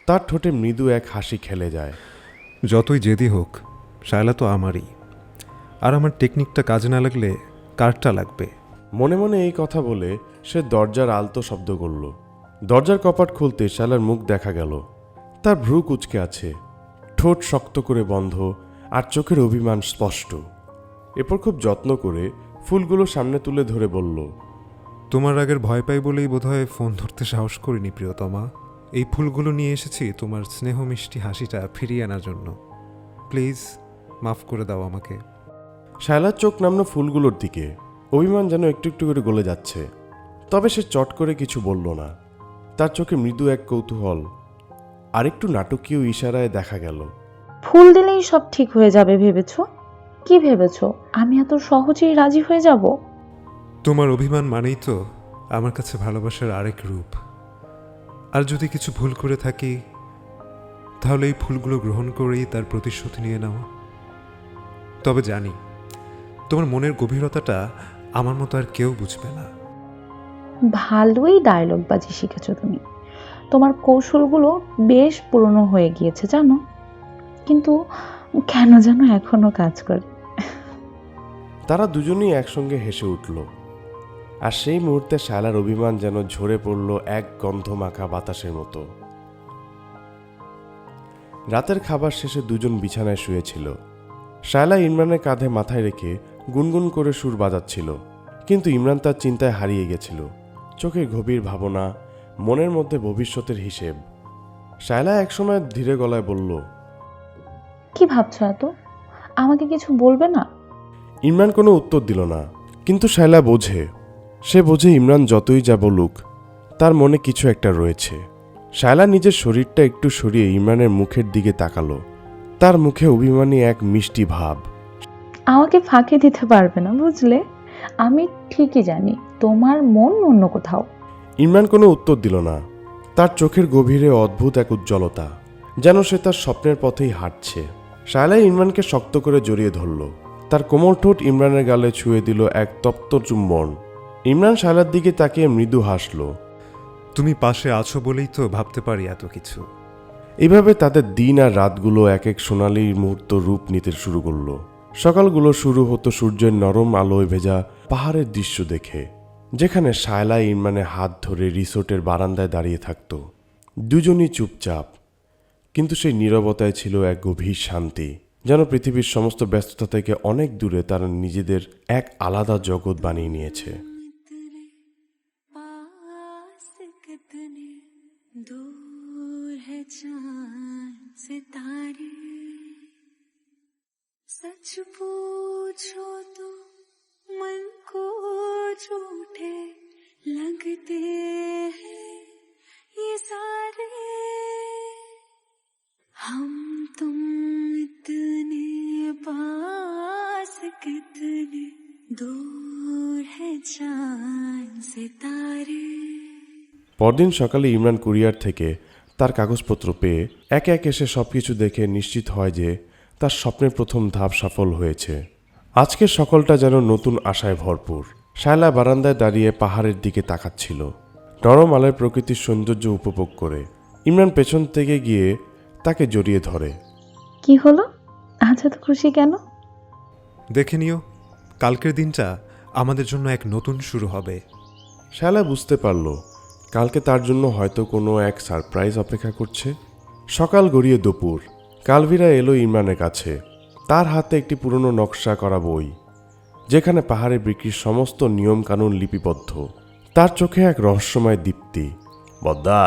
তার ঠোঁটে মৃদু এক হাসি খেলে যায়। যতই জেদি হোক, শায়লা তো আমারই। আর আমার টেকনিকটা কাজে না লাগলে কারটা লাগবে। মনে মনে এই কথা বলে সে দরজার আলতো শব্দ করল। দরজার কপাট খুলতে শায়লার মুখ দেখা গেল। তার ভ্রু কুঁচকে আছে, ঠোঁট শক্ত করে বন্ধ, আর চোখের অভিমান স্পষ্ট। এরপর খুব যত্ন করে ফুলগুলো সামনে তুলে ধরে বলল, তোমার রাগের ভয় পাই বলেই বোধহয় ফোন ধরতে সাহস করিনি প্রিয়তমা। এই ফুলগুলো নিয়ে এসেছি তোমার স্নেহ মিষ্টি হাসিটা ফিরিয়ে আনার জন্য। প্লিজ মাফ করে দাও আমাকে। শায়লার চোখ নামলো ফুলগুলোর দিকে। অভিমান যেন একটু একটু করে গলে যাচ্ছে। তবে সে চট করে কিছু বলল না। তার চোখে মৃদু এক কৌতূহল, আর একটু নাটকীয় ইশারায় দেখা গেল। ফুল দিলেই সব ঠিক হয়ে যাবে ভেবেছো? কি ভেবেছো আমি এত সহজেই রাজি হয়ে যাব? তোমার অভিমান মানেই তো আমার কাছে ভালোবাসার আরেক রূপ। আর যদি কিছু ভুল করে থাকি, তাহলে এই ফুলগুলো গ্রহণ করেই তার প্রতিশোধ নিয়ে নেওয়া। তবে জানি তোমার মনের গভীরতাটা আমার মতো আর কেউ বুঝবে না। ভালোই ডায়লগ বাজি শিখেছো তুমি। তোমার কৌশলগুলো বেশ পুরনো হয়ে গিয়েছে জানো, কিন্তু কেন যেন এখনো কাজ করে। তারা দুজনেই একসঙ্গে হেসে উঠল। আর সেই মুহূর্তে শায়লার অভিমান যেন ঝরে পড়ল এক গন্ধমাখা বাতাসের মতো। রাতের খাবার শেষে দুজন বিছানায় শুয়েছিল। শায়লা ইমরানের কাঁধে মাথায় রেখে গুনগুন করে সুর বাজাচ্ছিল, কিন্তু ইমরান তার চিন্তায় হারিয়ে গেছিল। চোখে গভীর ভাবনা, মনের মধ্যে ভবিষ্যতের হিসেব। শায়লা একসময় ধীরে গলায় বলল, কি ভাবছো এত? আমাকে কিছু বলবে না? ইমরান কোনো উত্তর দিল না, কিন্তু শায়লা বোঝে। সে বোঝে ইমরান যতই যা বলুক, তার মনে কিছু একটা রয়েছে। শায়লা নিজের শরীরটা একটু সরিয়ে ইমরানের মুখের দিকে তাকালো। তার মুখে অভিমানী এক মিষ্টি ভাব। আমাকে ফাঁকি দিতে পারবে না বুঝলে। আমি ঠিকই জানি তোমার মন অন্য কোথাও। ইমরান কোনো উত্তর দিল না। তার চোখের গভীরে অদ্ভুত এক উজ্জ্বলতা, যেন সে তার স্বপ্নের পথেই হাঁটছে। শায়লা ইমরানকে শক্ত করে জড়িয়ে ধরল। তার কোমল ঠোঁট ইমরানের গালে ছুঁয়ে দিল এক তপ্ত চুম্বন। ইমরান শায়লার দিকে তাকিয়ে মৃদু হাসল। তুমি পাশে আছো বলেই তো ভাবতে পারি এত কিছু। এইভাবে তাদের দিন আর রাতগুলো এক এক সোনালি মুহূর্ত রূপ নিতে শুরু করলো। সকালগুলো শুরু হতো সূর্যের নরম আলোয় ভেজা পাহাড়ের দৃশ্য দেখে, যেখানে শায়লা ইমরানের হাত ধরে রিসোর্টের বারান্দায় দাঁড়িয়ে থাকত। দুজনই চুপচাপ, কিন্তু সেই নীরবতায় ছিল এক গভীর শান্তি, যেন পৃথিবীর সমস্ত ব্যস্ততা থেকে অনেক দূরে তারা নিজেদের এক আলাদা জগৎ বানিয়ে নিয়েছে। पास कितने दूर है चांद सितारे, सच पूछो तो मन को झूठे लगते हैं ये सारे। हम तुम इतने पास कितने दूर है चांद सितारे। পরদিন সকালে ইমরান কুরিয়ার থেকে তার কাগজপত্র পেয়ে একে একে সে সবকিছু দেখে নিশ্চিত হয় যে তার স্বপ্নের প্রথম ধাপ সফল হয়েছে। আজকের সকালটা যেন নতুন আশায় ভরপুর। শায়লা বারান্দায় দাঁড়িয়ে পাহাড়ের দিকে তাকাচ্ছিল, নরম আলোয় প্রকৃতির সৌন্দর্য উপভোগ করে। ইমরান পেছন থেকে গিয়ে তাকে জড়িয়ে ধরে। কি হলো, আজ এত খুশি কেন? দেখে নিও, কালকের দিনটা আমাদের জন্য এক নতুন শুরু হবে। শায়লা বুঝতে পারল কালকে তার জন্য হয়তো কোনো এক সারপ্রাইজ অপেক্ষা করছে। সকাল গড়িয়ে দুপুর। কালভিরা এলো ইমরানের কাছে। তার হাতে একটি পুরনো নকশা করা বই, যেখানে পাহাড়ে বিক্রির সমস্ত নিয়মকানুন লিপিবদ্ধ। তার চোখে এক রহস্যময় দীপ্তি। বদ্দা,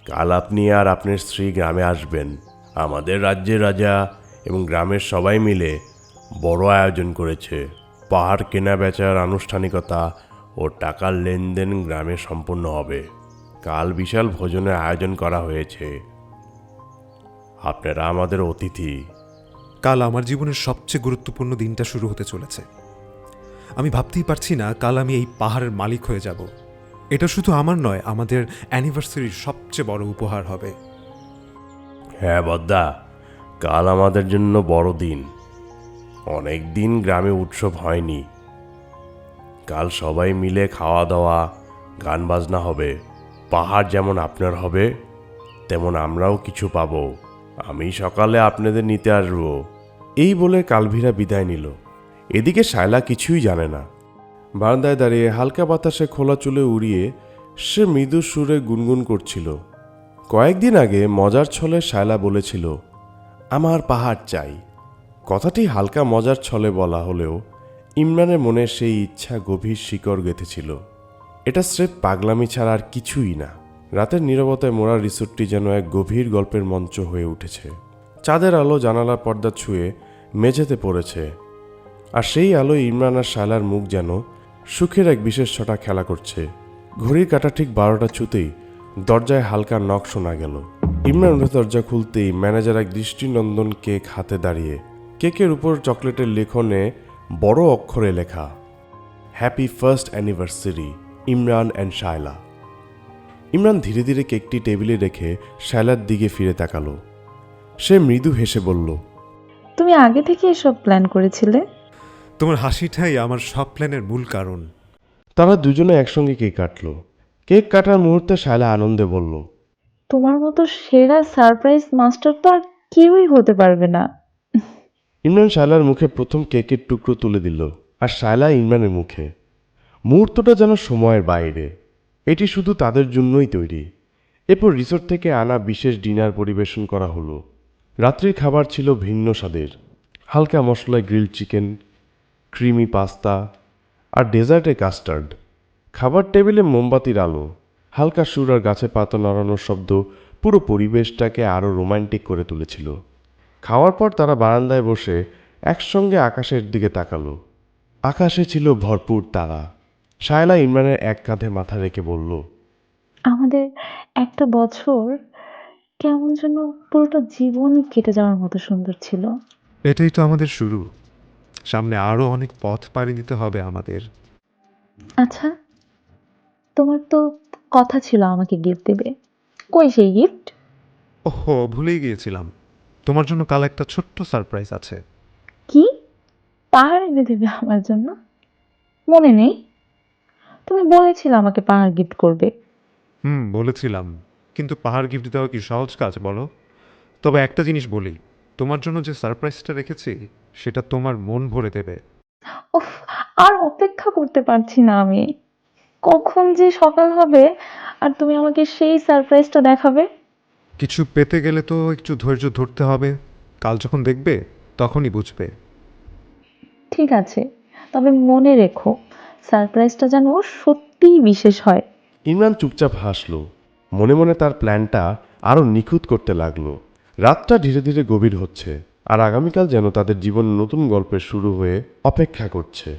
কাল আপনি আর আপনার স্ত্রী গ্রামে আসবেন। আমাদের রাজ্যের রাজা এবং গ্রামের সবাই মিলে বড় আয়োজন করেছে। পাহাড় কেনা বেচার আনুষ্ঠানিকতা ও টাকার লেনদেন গ্রামে সম্পূর্ণ হবে। কাল বিশাল ভোজনের আয়োজন করা হয়েছে। আপনারা আমাদের অতিথি। কাল আমার জীবনের সবচেয়ে গুরুত্বপূর্ণ দিনটা শুরু হতে চলেছে। আমি ভাবতেই পারছি না কাল আমি এই পাহাড়ের মালিক হয়ে যাব। এটা শুধু আমার নয়, আমাদের অ্যানিভার্সারির সবচেয়ে বড় উপহার হবে। হ্যাঁ বদ্দা, কাল আমাদের জন্য বড় দিন। অনেক দিন গ্রামে উৎসব হয়নি। কাল সবাই মিলে খাওয়া দাওয়া, গান বাজনা হবে। পাহাড় যেমন আপনার হবে, তেমন আমরাও কিছু পাবো। আমি সকালে আপনাদের নিতে আসবো। এই বলে কালভিরা বিদায় নিল। এদিকে শায়লা কিছুই জানে না। বারান্দায় দাঁড়িয়ে হালকা বাতাসে খোলা চুলে উড়িয়ে সে মৃদু সুরে গুনগুন করছিল। কয়েকদিন আগে মজার ছলে শায়লা বলেছিল, আমার পাহাড় চাই। কথাটি হালকা মজার ছলে বলা হলেও ইমরানের মনে সেই ইচ্ছা গভীর শিকড় গেঁথেছিল। এটা স্রেফ পাগলামি ছাড়া আর কিছুই না। রাতের নীরবতায় মোড়া রিসোর্টটি যেন এক গভীর গল্পের মঞ্চ হয়ে উঠেছে। চাঁদের আলো জানালার পর্দা ছুঁয়ে মেঝেতে পড়েছে, আর সেই আলোয় ইমরান আর শায়লার মুখ যেন সুখের এক বিশেষ ছটা খেলা করছে। ঘড়ির কাঁটা ঠিক 12টা ছুতেই দরজায় হালকা নখ শোনা গেল। ইমরান উঠে দরজা খুলতেই ম্যানেজার এক দৃষ্টিনন্দন কেক হাতে দাঁড়িয়ে। কেকের উপর চকলেটের লেখনে বড় অক্ষরে লেখা, happy first anniversary Imran and Shaila. Imran ধীরে ধীরে কেকটি টেবিলে রেখে শায়লার দিকে ফিরে তাকালো। সে মৃদু হেসে বলল, তুমি আগে থেকে এসব প্ল্যান করেছিলে? তোমার হাসিটাই আমার সব প্ল্যানের মূল কারণ। তারা দুজনে একসঙ্গে কেক কাটলো। কেক কাটার মুহূর্তে শায়লা আনন্দে বলল, তোমার মতো সেরা সারপ্রাইজ মাস্টার তো আর কেউই হতে পারবে না। ইমরান শায়লার মুখে প্রথম কেকের টুকরো তুলে দিল, আর শায়লা ইমরানের মুখে। মুহূর্তটা যেন সময়ের বাইরে। এটি শুধু তাদের জন্যই তৈরি। এরপর রিসোর্ট থেকে আনা বিশেষ ডিনার পরিবেশন করা হলো। রাত্রির খাবার ছিল ভিন্ন স্বাদের। হালকা মশলায় গ্রিল চিকেন, ক্রিমি পাস্তা আর ডেজার্টে কাস্টার্ড। খাবার টেবিলে মোমবাতির আলো, হালকা সুর আর গাছে পাতা নড়ানোর শব্দ পুরো পরিবেশটাকে আরও রোমান্টিক করে তুলেছিল। খাওয়ার পর তারা বারান্দায় বসে একসঙ্গে আকাশের দিকে তাকালো। আকাশে ছিল ভরপুর তারা। শায়লা ইমরানের এক কাঁধে মাথা রেখে বলল, আমাদের একটা বছর কেমন যেন পুরোটা জীবনই কেটে যাওয়ার মতো সুন্দর ছিল। এটাই তো আমাদের শুরু। সামনে আরও অনেক পথ পাড়ি দিতে হবে আমাদের। আচ্ছা, তোমার তো কথা ছিল আমাকে গিফট দেবে, কই সেই গিফট? ওহো, ভুলেই গিয়েছিলাম। তোমার জন্য কাল একটা ছোট্ট সারপ্রাইজ আছে। কি? পাহাড় এনে দেবে আমার জন্য? মনে নেই? তুমি বলেছিলে আমাকে পাহাড় গিফট করবে। বলেছিলাম, কিন্তু পাহাড় গিফট দেওয়া কি সহজ কাজ বলো? তবে একটা জিনিস বলি, তোমার জন্য যে সারপ্রাইজটা রেখেছি সেটা তোমার মন ভরে দেবে। উফ, আর অপেক্ষা করতে পারছি না আমি। কখন যে সকাল হবে আর তুমি আমাকে সেই সারপ্রাইজটা দেখাবে। কিছু পেতে গেলে তো একটু ধৈর্য ধরতে হবে। কাল যখন দেখবে তখনই বুঝবে। ঠিক আছে, তবে মনে রেখো সারপ্রাইজটা যেন সত্যিই বিশেষ হয়। ইমরান চুপচাপ হাসল। মনে মনে তার প্ল্যানটা আরও নিখুঁত করতে লাগলো। রাতটা ধীরে ধীরে গভীর হচ্ছে, আর আগামীকাল যেন তাদের জীবন নতুন গল্পের শুরু হয়ে অপেক্ষা করছে।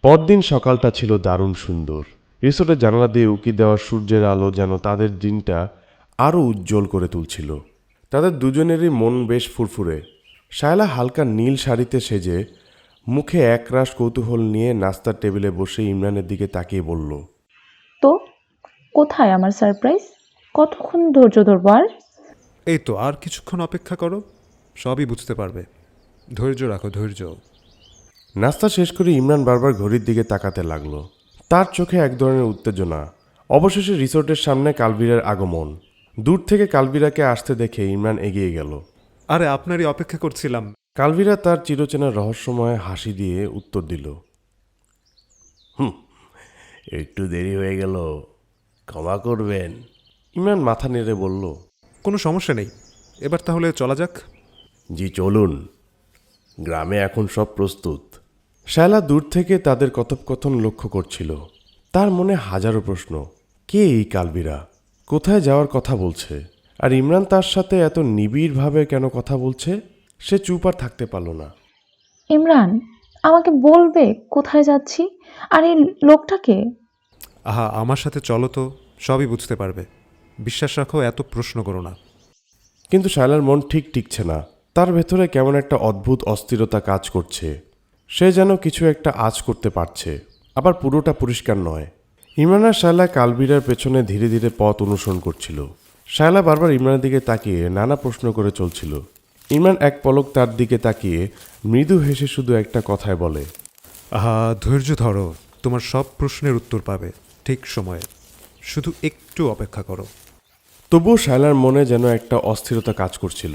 পরদিন সকালটা ছিল দারুণ সুন্দর। রিসোর্টের জানালা দিয়ে উকি দেওয়া সূর্যের আলো যেন তাদের দিনটা আরও উজ্জ্বল করে তুলছিল। তাদের দুজনেরই মন বেশ ফুরফুরে। শায়লা হালকা নীল শাড়িতে সেজে মুখে একরাশ কৌতূহল নিয়ে নাস্তার টেবিলে বসে ইমরানের দিকে তাকিয়ে বলল, তো কোথায় আমার সারপ্রাইজ? কতক্ষণ ধৈর্য ধরবো আর? এই তো আর কিছুক্ষণ অপেক্ষা করো, সবই বুঝতে পারবে। ধৈর্য রাখো, ধৈর্য। নাস্তা শেষ করে ইমরান বারবার ঘড়ির দিকে তাকাতে লাগলো। তার চোখে এক ধরনের উত্তেজনা। অবশেষে রিসোর্টের সামনে কালবিরার আগমন। দূর থেকে কালবিরাকে আসতে দেখে ইমরান এগিয়ে গেল। আরে আপনারই অপেক্ষা করছিলাম। কালবিরা তার চিরচেনা রহস্যময় হাসি দিয়ে উত্তর দিল, একটু দেরি হয়ে গেল, ক্ষমা করবেন। ইমরান মাথা নেড়ে বলল, কোনো সমস্যা নেই, এবার তাহলে চলা যাক। জি চলুন, গ্রামে এখন সব প্রস্তুত। শায়লা দূর থেকে তাদের কথোপকথন লক্ষ্য করছিল। তার মনে হাজারো প্রশ্ন। কে এই কালবিরা? কোথায় যাওয়ার কথা বলছে? আর ইমরান তার সাথে এত নিবিড়ভাবে কেন কথা বলছে? সে চুপ আর থাকতে পারল না। ইমরান, আমাকে বলবে কোথায় যাচ্ছি? আর এই লোকটাকে? আহা, আমার সাথে চলো তো, সবই বুঝতে পারবে। বিশ্বাস রাখো, এত প্রশ্ন করো না। কিন্তু শায়লার মন ঠিক টিকছে না। তার ভেতরে কেমন একটা অদ্ভুত অস্থিরতা কাজ করছে। সে যেন কিছু একটা আঁচ করতে পারছে, আবার পুরোটা পরিষ্কার নয়। ইমরান আর শায়লা কালবিরার পেছনে ধীরে ধীরে পথ অনুসরণ করছিল। শায়লা বারবার ইমরানের দিকে তাকিয়ে নানা প্রশ্ন করে চলছিল। ইমরান এক পলক তার দিকে তাকিয়ে মৃদু হেসে শুধু একটা কথায় বলে, আহা, ধৈর্য ধরো, তোমার সব প্রশ্নের উত্তর পাবে ঠিক সময়ে। শুধু একটু অপেক্ষা করো। তবুও শায়লার মনে যেন একটা অস্থিরতা কাজ করছিল।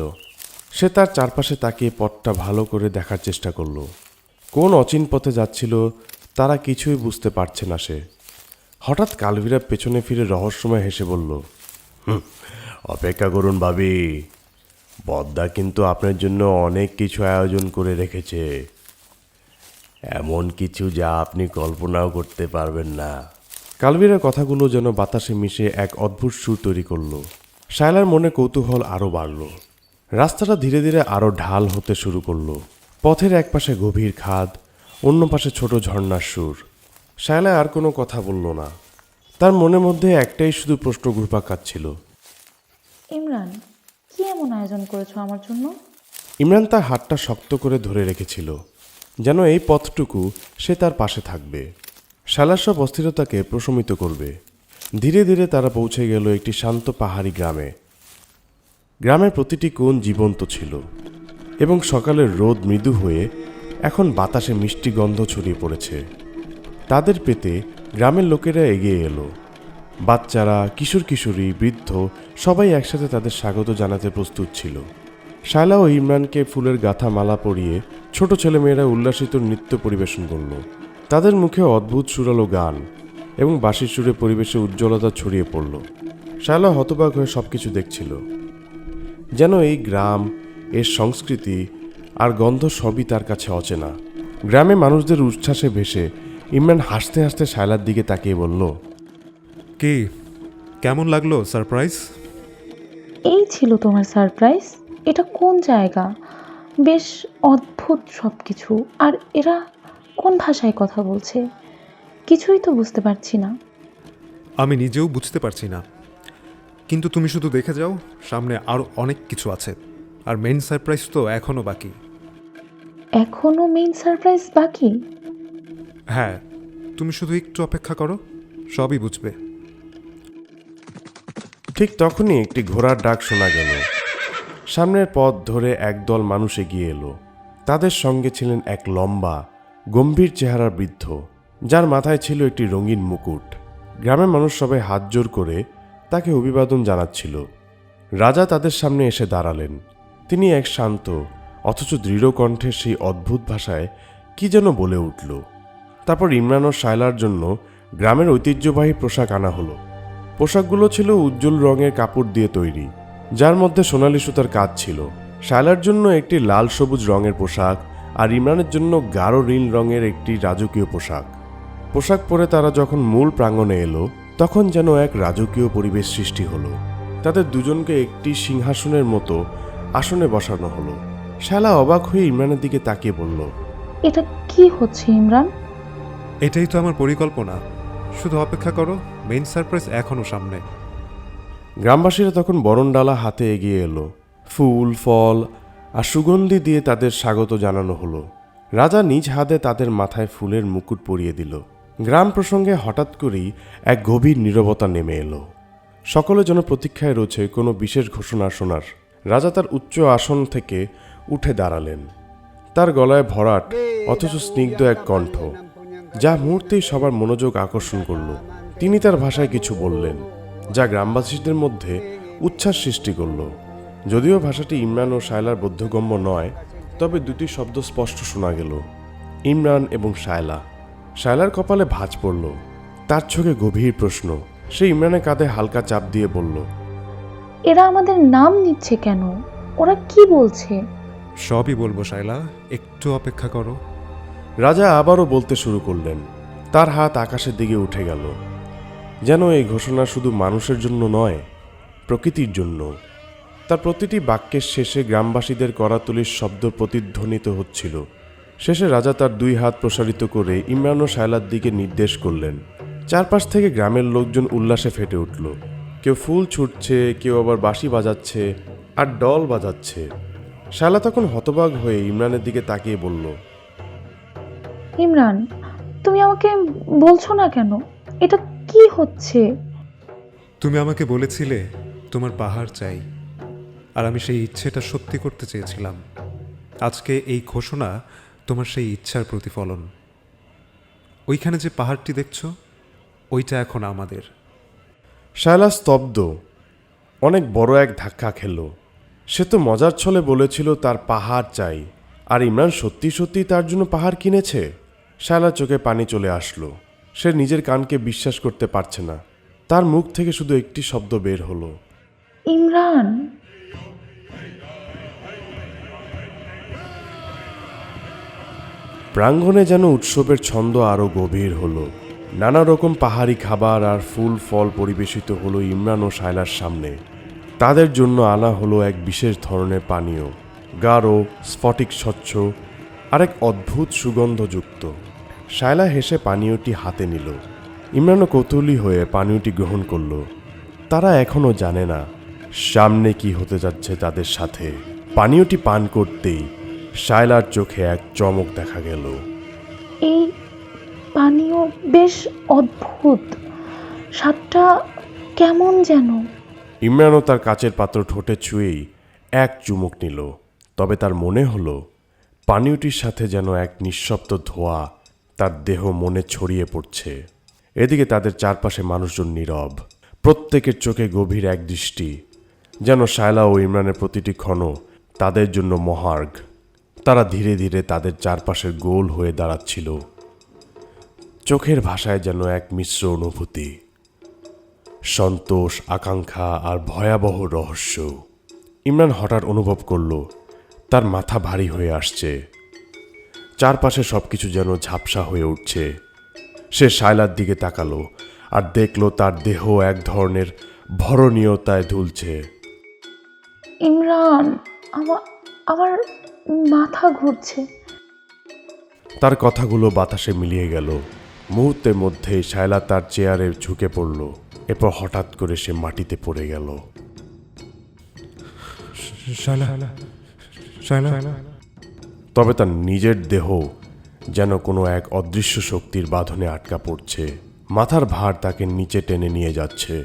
সে তার চারপাশে তাকিয়ে পথটা ভালো করে দেখার চেষ্টা করল। কোন অচিন পথে যাচ্ছিল তারা কিছুই বুঝতে পারছে না সে। হঠাৎ কালবিরা পেছনে ফিরে রহস্যময় হেসে বলল, অপেক্ষা করুন ভাবি, পদ্মা কিন্তু আপনার জন্য অনেক কিছু আয়োজন করে রেখেছে, এমন কিছু যা আপনি কল্পনাও করতে পারবেন না। কালবিরার কথাগুলো যেন বাতাসে মিশে এক অদ্ভুত সুর তৈরি করলো। শায়লার মনে কৌতূহল আরও বাড়ল। রাস্তাটা ধীরে ধীরে আরও ঢাল হতে শুরু করলো। পথের এক পাশে গভীর খাদ, অন্য পাশে ছোট ঝর্ণার সুর। শায়লা আর কোনো কথা বলল না। তার মনের মধ্যে একটাই শুধু প্রশ্ন ঘুরপাক খাচ্ছিল। ইমরান, কি এমন আয়োজন করেছো আমার জন্য? ইমরান তার হাতটা শক্ত করে ধরে রেখেছিল, যেন এই পথটুকু সে তার পাশে থাকবে, শালার সব অস্থিরতাকে প্রশমিত করবে। ধীরে ধীরে তারা পৌঁছে গেল একটি শান্ত পাহাড়ি গ্রামে। গ্রামের প্রতিটি কোণ জীবন্ত ছিল এবং সকালের রোদ মৃদু হয়ে এখন বাতাসে মিষ্টি গন্ধ ছড়িয়ে পড়েছে। তাদের পেতে গ্রামের লোকেরা এগিয়ে এলো। বাচ্চারা, কিশোর কিশোরী, বৃদ্ধ সবাই একসাথে তাদের স্বাগত জানাতে প্রস্তুত ছিল। শায়লা ও ইমরানকে ফুলের গাঁথা মালা পরিয়ে ছোট ছেলেমেয়েরা উল্লাসিত নৃত্য পরিবেশন করল। তাদের মুখে অদ্ভুত সুরালো গান এবং বাঁশির সুরে পরিবেশে উজ্জ্বলতা ছড়িয়ে পড়ল। শায়লা হতবাক হয়ে সব কিছু দেখছিল, যেন এই গ্রাম, এর সংস্কৃতি আর গন্ধ সবই তার কাছে অচেনা। গ্রামে মানুষদের উচ্ছ্বাসে ভেসে ইমরান হাসতে হাসতে শায়লার দিকে তাকিয়ে বলল, কি, কেমন লাগলো সারপ্রাইজ? এই ছিল তোমার সারপ্রাইজ? এটা কোন জায়গা? বেশ অদ্ভুত সব কিছু। আর এরা কোন ভাষায় কথা বলছে? কিছুই তো বুঝতে পারছি না। আমি নিজেও বুঝতে পারছি না, কিন্তু তুমি শুধু দেখে যাও, সামনে আরও অনেক কিছু আছে। আর মেইন সারপ্রাইজ তো এখনও বাকি। এখনো মেইন সারপ্রাইজ বাকি? হ্যাঁ, তুমি শুধু একটু অপেক্ষা করো, সবই বুঝবে। ঠিক তখনই একটি ঘোড়ার ডাক শোনা গেল। সামনের পথ ধরে একদল মানুষ এগিয়ে এলো। তাদের সঙ্গে ছিলেন এক লম্বা, গম্ভীর চেহারার বৃদ্ধ, যার মাথায় ছিল একটি রঙিন মুকুট। গ্রামের মানুষ সবাই হাত জোর করে তাকে অভিবাদন জানাচ্ছিল। রাজা তাদের সামনে এসে দাঁড়ালেন। তিনি এক শান্ত অথচ দৃঢ় কণ্ঠে সেই অদ্ভুত ভাষায় কি যেন বলে উঠল। তারপর ইমরান ও শায়লার জন্য গ্রামের ঐতিহ্যবাহী পোশাক আনা হলো। পোশাকগুলো ছিল উজ্জ্বল রঙের কাপড় দিয়ে তৈরি, যার মধ্যে সোনালি সুতার কাজ ছিল। শায়লার জন্য একটি লাল সবুজ রঙের পোশাক আর ইমরানের জন্য গাঢ় নীল রঙের একটি রাজকীয় পোশাক। পোশাক পরে তারা যখন মূল প্রাঙ্গণে এলো, তখন যেন এক রাজকীয় পরিবেশ সৃষ্টি হলো। তাদের দুজনকে একটি সিংহাসনের মতো আসনে বসানো হলো। শায়লা অবাক হয়ে ইমরানের দিকে তাকিয়ে বলল, এটা কি হচ্ছে ইমরান? এটাই তো আমার পরিকল্পনা, শুধু অপেক্ষা করো, মেইন সারপ্রাইজ এখনও সামনে। গ্রামবাসীরা তখন বরণডালা হাতে এগিয়ে এলো। ফুল, ফল আর সুগন্ধি দিয়ে তাদের স্বাগত জানানো হলো। রাজা নিজ হাতে তাদের মাথায় ফুলের মুকুট পরিয়ে দিল। গ্রাম প্রসঙ্গে হঠাৎ করেই এক গভীর নীরবতা নেমে এলো। সকলে যেন প্রতীক্ষায় রয়েছে কোনো বিশেষ ঘোষণা শোনার। রাজা তার উচ্চ আসন থেকে উঠে দাঁড়ালেন। তার গলায় ভরাট অথচ স্নিগ্ধ এক কণ্ঠ, যা মুহূর্তেই সবার মনোযোগ আকর্ষণ করল। তিনি তার ভাষায় কিছু বললেন, যা গ্রামবাসীদের মধ্যে উচ্ছ্বাস সৃষ্টি করল। যদিও ভাষাটি ইমরান ও শায়লার বোধগম্য নয়, তবে দুটি শব্দ স্পষ্ট শোনা গেল, ইমরান এবং শায়লা। শায়লার কপালে ভাঁজ পড়ল, তার চোখে গভীর প্রশ্ন। সে ইমরানের কাঁধে হালকা চাপ দিয়ে বলল, এরা আমাদের নাম নিচ্ছে কেন? ওরা কি বলছে? সবই বলবো শায়লা, একটু অপেক্ষা করো। রাজা আবারও বলতে শুরু করলেন। তার হাত আকাশের দিকে উঠে গেল, যেন এই ঘোষণা শুধু মানুষের জন্য নয়, প্রকৃতির জন্য। তার প্রতিটি বাক্যের শেষে গ্রামবাসীদের করাতুলির শব্দ প্রতিধ্বনিত হচ্ছিল। শেষে রাজা তার 2 হাত প্রসারিত করে ইমরান ও শায়লার দিকে নির্দেশ করলেন। চারপাশ থেকে গ্রামের লোকজন উল্লাসে ফেটে উঠল। কেউ ফুল ছুটছে, কেউ আবার বাঁশি বাজাচ্ছে আর ডল বাজাচ্ছে। শায়লা তখন হতবাক হয়ে ইমরানের দিকে তাকিয়ে বলল, ইমরান, তুমি আমাকে বলছো না কেন? এটা কি হচ্ছে? তুমি আমাকে বলেছিলে তোমার পাহাড় চাই, আর আমি সেই ইচ্ছেটা সত্যি করতে চেয়েছিলাম। আজকে এই ঘোষণা তোমার সেই ইচ্ছার প্রতিফলন। ওইখানে যে পাহাড়টি দেখছো, ওইটা এখন আমাদের। শায়লা স্তব্ধ। অনেক বড় এক ধাক্কা খেল। সে তো মজার ছলে বলেছিল তার পাহাড় চাই, আর ইমরান সত্যি সত্যি তার জন্য পাহাড় কিনেছে। শায়লার চোখে পানি চলে আসলো। সে নিজের কানকে বিশ্বাস করতে পারছে না। তার মুখ থেকে শুধু একটি শব্দ বের হলো, ইমরান। প্রাঙ্গণে যেন উৎসবের ছন্দ আরও গভীর হলো। নানা রকম পাহাড়ি খাবার আর ফুল ফল পরিবেশিত হলো ইমরান ও শায়লার সামনে। তাদের জন্য আনা হলো এক বিশেষ ধরনের পানীয়, গাঢ়, স্ফটিক স্বচ্ছ আর এক অদ্ভুত সুগন্ধযুক্ত। শায়লা হেসে পানীয়টি হাতে নিল। ইমরানও কৌতূহলী হয়ে পানীয়টি গ্রহণ করল। তারা এখনও জানে না সামনে কি হতে যাচ্ছে তাদের সাথে। পানীয়টি পান করতেই শায়লার চোখে এক চমক দেখা গেল। এই পানীয় বেশ অদ্ভুত, স্বাদটা কেমন যেন। ইমরানও তার কাচের পাত্র ঠোঁটে ছুঁয়েই এক চুমুক নিল। তবে তার মনে হলো পানীয়টির সাথে যেন এক নিঃশব্দ ধোঁয়া তার দেহ মনে ছড়িয়ে পড়ছে। এদিকে তাদের চারপাশে মানুষজন নীরব। প্রত্যেকের চোখে গভীর এক দৃষ্টি, যেন শায়লা ও ইমরানের প্রতিটি ক্ষণ তাদের জন্য মহার্ঘ। তারা ধীরে ধীরে তাদের চারপাশের গোল হয়ে দাঁড়াচ্ছিল। চোখের ভাষায় যেন এক মিশ্র অনুভূতি, সন্তোষ, আকাঙ্ক্ষা আর ভয়াবহ রহস্য। ইমরান হঠাৎ অনুভব করল তার মাথা ভারী হয়ে আসছে। চারপাশে সবকিছু যেন ঝাপসা হয়ে উঠছে। সে শায়লার দিকে তাকালো আর দেখল তার দেহ এক ধরনের ভরণীয়তায় দুলছে। ইমরান, আমার মাথা ঘুরছে। তার কথাগুলো বাতাসে মিলিয়ে গেল। মুহূর্তের মধ্যেই শায়লা তার চেয়ারে ঝুঁকে পড়ল। এরপর হঠাৎ করে সে মাটিতে পড়ে গেল। তবে তার নিজের দেহ যেন কোনো এক অদৃশ্য শক্তির বাঁধনে আটকা পড়ছে। মাথার ভার তাকে নিচে টেনে নিয়ে যাচ্ছে।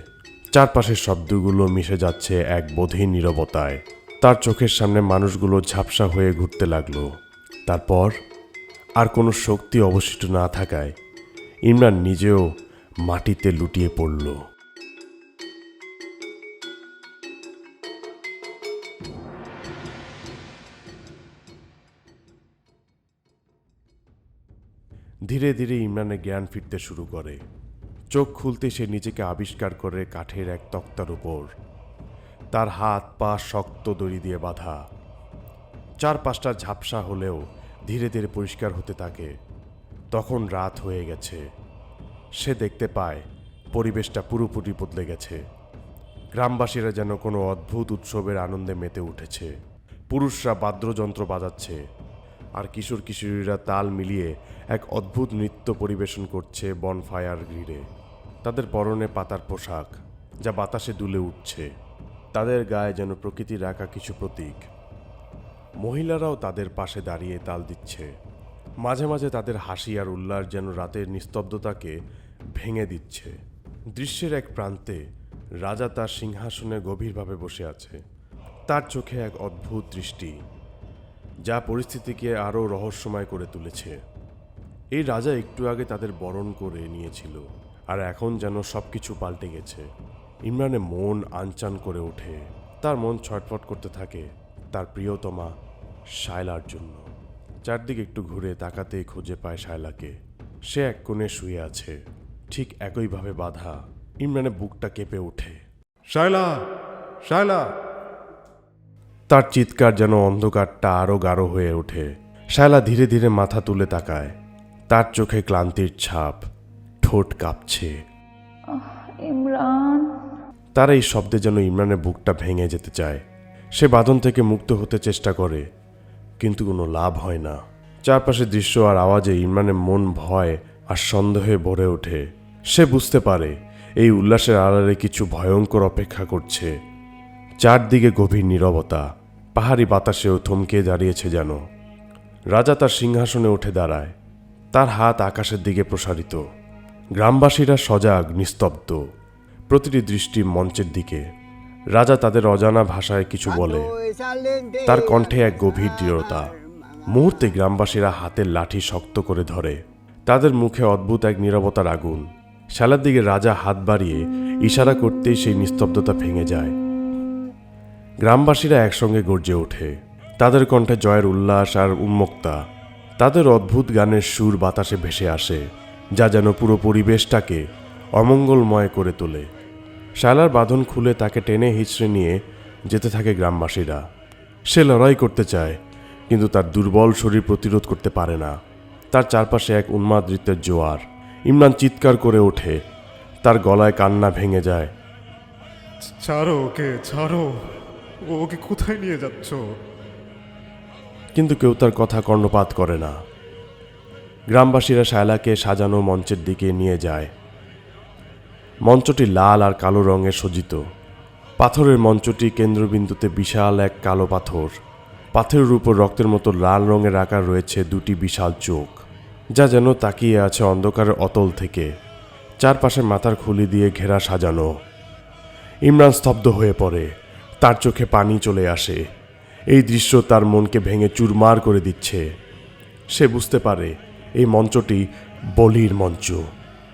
চারপাশের শব্দগুলো মিশে যাচ্ছে এক বধির নীরবতায়। তার চোখের সামনে মানুষগুলো ঝাপসা হয়ে ঘুরতে লাগলো। তারপর আর কোনো শক্তি অবশিষ্ট না থাকায় ইমরান নিজেও মাটিতে লুটিয়ে পড়ল। ধীরে ধীরে ইমরানের জ্ঞান ফিরতে শুরু করে। চোখ খুলতে সে নিজেকে আবিষ্কার করে কাঠের এক তক্তার উপর। তার হাত পা শক্ত দড়ি দিয়ে বাঁধা। চারপাশটা ঝাপসা হলেও ধীরে ধীরে পরিষ্কার হতে থাকে। তখন রাত হয়ে গেছে। সে দেখতে পায় পরিবেশটা পুরোপুরি বদলে গেছে। গ্রামবাসীরা যেন কোনো অদ্ভুত উৎসবের আনন্দে মেতে উঠেছে। পুরুষরা বাদ্যযন্ত্র বাজাচ্ছে আর কিশোর কিশোরীরা তাল মিলিয়ে এক অদ্ভুত নৃত্য পরিবেশন করছে বনফায়ার গ্রিডে। তাদের পরনে পাতার পোশাক যা বাতাসে দুলে উঠছে। তাদের গায়ে যেন প্রকৃতির আঁকা কিছু প্রতীক। মহিলারাও তাদের পাশে দাঁড়িয়ে তাল দিচ্ছে। মাঝে মাঝে তাদের হাসি আর উল্লাস যেন রাতের নিস্তব্ধতাকে ভেঙে দিচ্ছে। দৃশ্যের এক প্রান্তে রাজা তার সিংহাসনে গভীরভাবে বসে আছে। তার চোখে এক অদ্ভুত দৃষ্টি যা পরিস্থিতিকে আরও রহস্যময় করে তুলেছে। এই রাজা একটু আগে তাদের বরণ করে নিয়েছিল, আর এখন যেন সবকিছু পাল্টে গেছে। ইমরানের মন আনচান করে ওঠে। তার মন ছটফট করতে থাকে তার প্রিয়তমা শায়লার জন্য। চারদিকে একটু ঘুরে তাকাতেই খুঁজে পায় শায়লাকে। সে এক কোণে শুয়ে আছে, ঠিক একইভাবে বাঁধা। ইমরানের বুকটা কেঁপে ওঠে। শায়লা, শায়লা! তার চিৎকার যেন অন্ধকারটা আরও গাঢ় হয়ে ওঠে। শায়লা ধীরে ধীরে মাথা তুলে তাকায়। তার চোখে ক্লান্তির ছাপ, ঠোঁট কাঁপছে। ইমরান। তার এই শব্দে যেন ইমরানের বুকটা ভেঙে যেতে চায়। সে বাঁধন থেকে মুক্ত হতে চেষ্টা করে, কিন্তু কোনো লাভ হয় না। চারপাশে দৃশ্য আর আওয়াজে ইমরানের মন ভয় আর সন্দেহে ভরে ওঠে। সে বুঝতে পারে এই উল্লাসের আড়ালে কিছু ভয়ঙ্কর অপেক্ষা করছে। চারদিকে গভীর নীরবতা, পাহাড়ি বাতাসেও থমকে দাঁড়িয়েছে যেন। রাজা তার সিংহাসনে উঠে দাঁড়ায়, তার হাত আকাশের দিকে প্রসারিত। গ্রামবাসীরা সজাগ, নিস্তব্ধ, প্রতিটি দৃষ্টি মঞ্চের দিকে। রাজা তাদের অজানা ভাষায় কিছু বলে, তার কণ্ঠে এক গভীর দৃঢ়তা। মুহূর্তে গ্রামবাসীরা হাতের লাঠি শক্ত করে ধরে, তাদের মুখে অদ্ভুত এক নীরবতার আগুন। শালার দিকে রাজা হাত বাড়িয়ে ইশারা করতেই সেই নিস্তব্ধতা ভেঙে যায়। গ্রামবাসীরা একসঙ্গে গর্জে ওঠে, তাদের কণ্ঠে জয়ের উল্লাস আর উন্মুক্তা। তাদের অদ্ভুত গানের সুর বাতাসে ভেসে আসে, যা যেন পুরো পরিবেশটাকে অমঙ্গলময় করে তোলে। শালার বাঁধন খুলে তাকে টেনে হিঁচড়ে নিয়ে যেতে থাকে গ্রামবাসীরা। সে লড়াই করতে চায়, কিন্তু তার দুর্বল শরীর প্রতিরোধ করতে পারে না। তার চারপাশে এক উন্মাদ নৃত্যের জোয়ার। ইমরান চিৎকার করে ওঠে, তার গলায় কান্না ভেঙে যায়। ছাড়ো ওকে, ছাড়ো, ওকে কোথায় নিয়ে যাচ্ছ? কিন্তু কেউ তার কথা কর্ণপাত করে না। গ্রামবাসীরা শায়লাকে সাজানো মঞ্চের দিকে নিয়ে যায়। মঞ্চটি লাল আর কালো রঙে সজ্জিত। পাথরের মঞ্চটি কেন্দ্রবিন্দুতে বিশাল এক কালো পাথর। পাথরের উপর রক্তের মতো লাল রঙের আকার রয়েছে দুটি বিশাল চোখ, যা যেন তাকিয়ে আছে অন্ধকারের অতল থেকে। চারপাশে মাথার খুলি দিয়ে ঘেরা সাজানো। ইমরান স্তব্ধ হয়ে পড়ে, তার চোখে পানি চলে আসে। এই দৃশ্য তার মনকে ভেঙে চুরমার করে দিচ্ছে। সে বুঝতে পারে এই মঞ্চটি বলির মঞ্চ।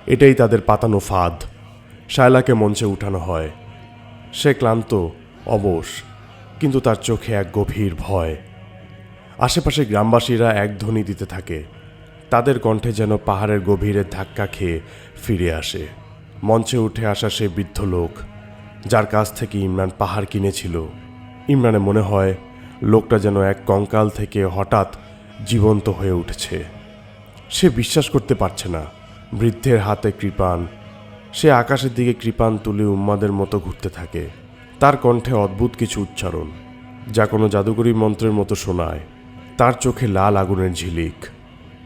এটাই তাদের পাতানো ফাঁদ। শায়লাকে মঞ্চে উঠানো হয়। সে ক্লান্ত, অবশ, কিন্তু তার চোখে এক গভীর ভয়। আশেপাশে গ্রামবাসীরা এক ধ্বনি দিতে থাকে, তাদের কণ্ঠে যেন পাহাড়ের গভীরে ধাক্কা খেয়ে ফিরে আসে। মঞ্চে উঠে আসা সে বৃদ্ধ লোক, যার কাছ থেকে ইমরান পাহাড় কিনেছিল। ইমরানের মনে হয় লোকটা যেন এক কঙ্কাল থেকে হঠাৎ জীবন্ত হয়ে উঠেছে। সে বিশ্বাস করতে পারছে না। বৃদ্ধের হাতে কৃপাণ। সে আকাশের দিকে কৃপাণ তুলে উম্মাদের মতো ঘুরতে থাকে। তার কণ্ঠে অদ্ভুত কিছু উচ্চারণ, যা কোনো জাদুকরী মন্ত্রের মতো শোনায়। তার চোখে লাল আগুনের ঝিলিক।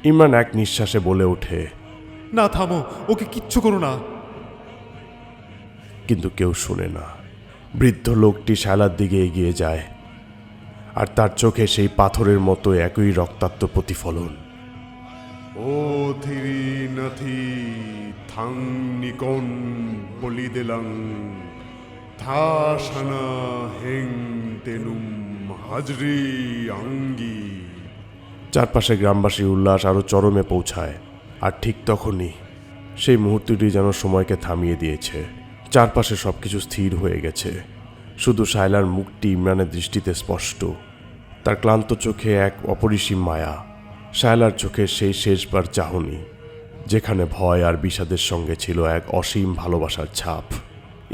ইমরান এক নিঃশ্বাসে বলে ওঠে, না, থামো, ওকে কিচ্ছু করো না। কিন্তু কেউ শুনে না। বৃদ্ধ লোকটি শায়লার দিকে এগিয়ে যায়, আর তার চোখে সেই পাথরের মতো একই রক্তাক্ত প্রতিফলন। ও থিরি নথি থাং নিকন বলি দিলাং থাসানা হেং তেনুম হাজরি আঙ্গি। চারপাশে গ্রামবাসীর উল্লাস আরও চরমে পৌঁছায়। আর ঠিক তখনই সেই মুহূর্তটি যেন সময়কে থামিয়ে দিয়েছে। চারপাশে সবকিছু স্থির হয়ে গেছে। শুধু শায়লার মুখটি ইমরানের দৃষ্টিতে স্পষ্ট। তার ক্লান্ত চোখে এক অপরিসীম মায়া। শায়লার চোখে সেই শেষবার চাহনি, যেখানে ভয় আর বিষাদের সঙ্গে ছিল এক অসীম ভালোবাসার ছাপ।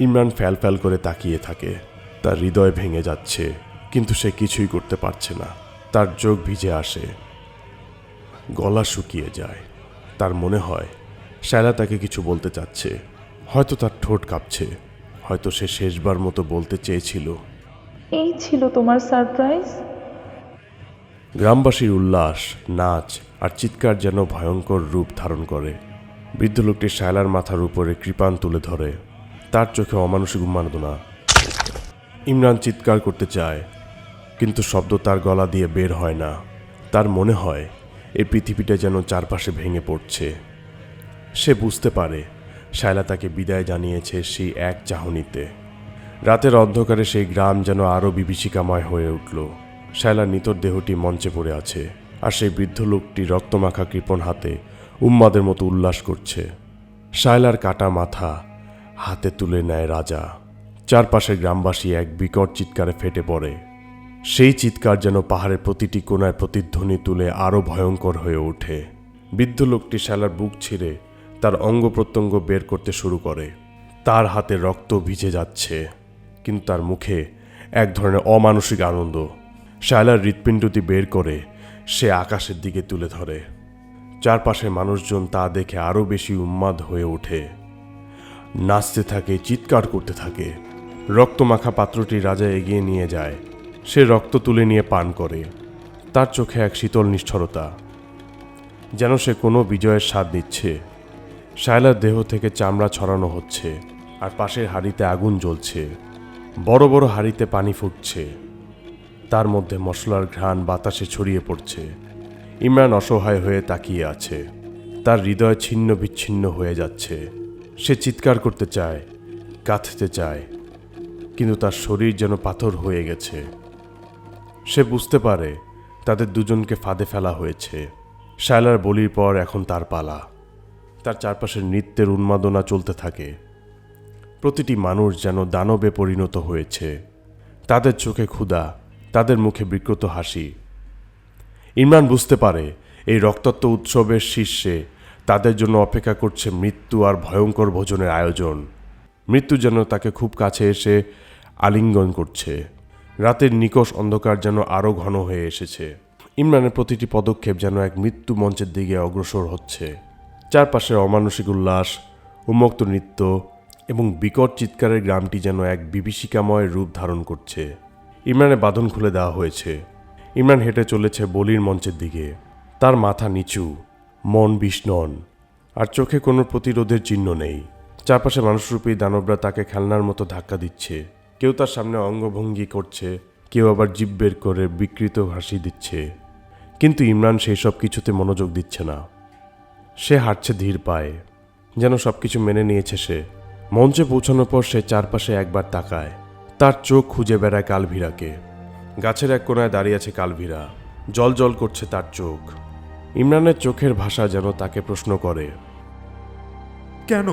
ইমরান ফ্যাল ফ্যাল করে তাকিয়ে থাকে। তার হৃদয় ভেঙে যাচ্ছে, কিন্তু সে কিছুই করতে পারছে না। তার চোখ ভিজে আসে, গলা শুকিয়ে যায়। তার মনে হয় শায়লা তাকে কিছু বলতে চাচ্ছে। হয়তো তার ঠোঁট কাঁপছে, হয়তো সে শেষবার মতো বলতে চেয়েছিল, এই ছিল তোমার সারপ্রাইজ? গ্রামবাসীর উল্লাস, নাচ আর চিৎকার যেন ভয়ঙ্কর রূপ ধারণ করে। বৃদ্ধ লোকটি শায়লার মাথার উপরে কৃপাণ তুলে ধরে, তার চোখে অমানুষিক উন্মাদনা। ইমরান চিৎকার করতে চায়, কিন্তু শব্দ তার গলা দিয়ে বের হয় না। তার মনে হয় এই পৃথিবীটা যেন চারপাশে ভেঙে পড়ছে। সে বুঝতে পারে শায়লা তাকে বিদায় জানিয়েছে সেই এক চাহনিতে। রাতের অন্ধকারে সেই গ্রাম যেন আরও বিভীষিকাময় হয়ে উঠল। শায়লার নিতর দেহটি মঞ্চে পড়ে আছে, আর সেই বৃদ্ধ লোকটি রক্তমাখা কৃপণ হাতে উম্মাদের মতো উল্লাস করছে। শায়লার কাটা মাথা হাতে তুলে নেয় রাজা। চারপাশের গ্রামবাসী এক বিকট চিৎকারে ফেটে পড়ে। সেই চিৎকার যেন পাহাড়ের প্রতিটি কোণায় প্রতিধ্বনি তুলে আরও ভয়ঙ্কর হয়ে ওঠে। বৃদ্ধ লোকটি শায়লার বুক ছিঁড়ে তার অঙ্গ প্রত্যঙ্গ বের করতে শুরু করে। তার হাতে রক্ত ভিজে যাচ্ছে, কিন্তু তার মুখে এক ধরনের অমানসিক আনন্দ। শায়লার হৃৎপিণ্ডটি বের করে সে আকাশের দিকে তুলে ধরে। চারপাশের মানুষজন তা দেখে আরও বেশি উন্মাদ হয়ে ওঠে, নাচতে থাকে, চিৎকার করতে থাকে। রক্তমাখা পাত্রটি রাজা এগিয়ে নিয়ে যায়। সে রক্ত তুলে নিয়ে পান করে। তার চোখে এক শীতল নিষ্ঠুরতা। যেন সে কোনো বিজয়ের স্বাদ নিচ্ছে। শায়লার দেহ থেকে চামড়া ছড়ানো হচ্ছে, আর পাশের হাঁড়িতে আগুন জ্বলছে। বড় বড় হাঁড়িতে পানি ফুটছে, তার মধ্যে মশলার ঘ্রাণ বাতাসে ছড়িয়ে পড়ছে। ইমরান অসহায় হয়ে তাকিয়ে আছে। তার হৃদয় ছিন্ন বিচ্ছিন্ন হয়ে যাচ্ছে। সে চিৎকার করতে চায়, কাঁদতে চায়, কিন্তু তার শরীর যেন পাথর হয়ে গেছে। সে বুঝতে পারে তাদের দুজনকে ফাঁদে ফেলা হয়েছে। শায়লার বলির পর এখন তার পালা। তার চারপাশের নৃত্যের উন্মাদনা চলতে থাকে। প্রতিটি মানুষ যেন দানবে পরিণত হয়েছে। তাদের চোখে ক্ষুধা, তাদের মুখে বিকৃত হাসি। ইমরান বুঝতে পারে এই রক্তাক্ত উৎসবের শীর্ষে তাদের জন্য অপেক্ষা করছে মৃত্যু আর ভয়ঙ্কর ভোজনের আয়োজন। মৃত্যু যেন তাকে খুব কাছে এসে আলিঙ্গন করছে। রাতের নিকষ অন্ধকার যেন আরও ঘন হয়ে এসেছে। ইমরানের প্রতিটি পদক্ষেপ যেন এক মৃত্যু মঞ্চের দিকে অগ্রসর হচ্ছে। চারপাশে অমানসিক উল্লাস, উন্মুক্ত নৃত্য এবং বিকট চিৎকারের গ্রামটি যেন এক বিভীষিকাময় রূপ ধারণ করছে। ইমরানের বাঁধন খুলে দেওয়া হয়েছে। ইমরান হেঁটে চলেছে বলির মঞ্চের দিকে। তার মাথা নিচু, মন বিষ্ণন, আর চোখে কোনো প্রতিরোধের চিহ্ন নেই। চারপাশে মানুষরূপী দানবরা তাকে খেলনার মতো ধাক্কা দিচ্ছে। কেউ তার সামনে অঙ্গভঙ্গি করছে, কেউ আবার জিভ বের করে বিকৃত হাসি দিচ্ছে। কিন্তু ইমরান সেই সব কিছুতে মনোযোগ দিচ্ছে না। সে হাঁটছে ধীর পায়ে, যেন সব কিছু মেনে নিয়েছে সে। মঞ্চে পৌঁছানোর পর সে চারপাশে একবার তাকায়। তার চোখ খুঁজে বেড়ায় কালভিরাকে। গাছের এক কোণায় দাঁড়িয়ে আছে কালভিরা। জল জল করছে তার চোখ। ইমরানের চোখের ভাষা যেন তাকে প্রশ্ন করে, কেন?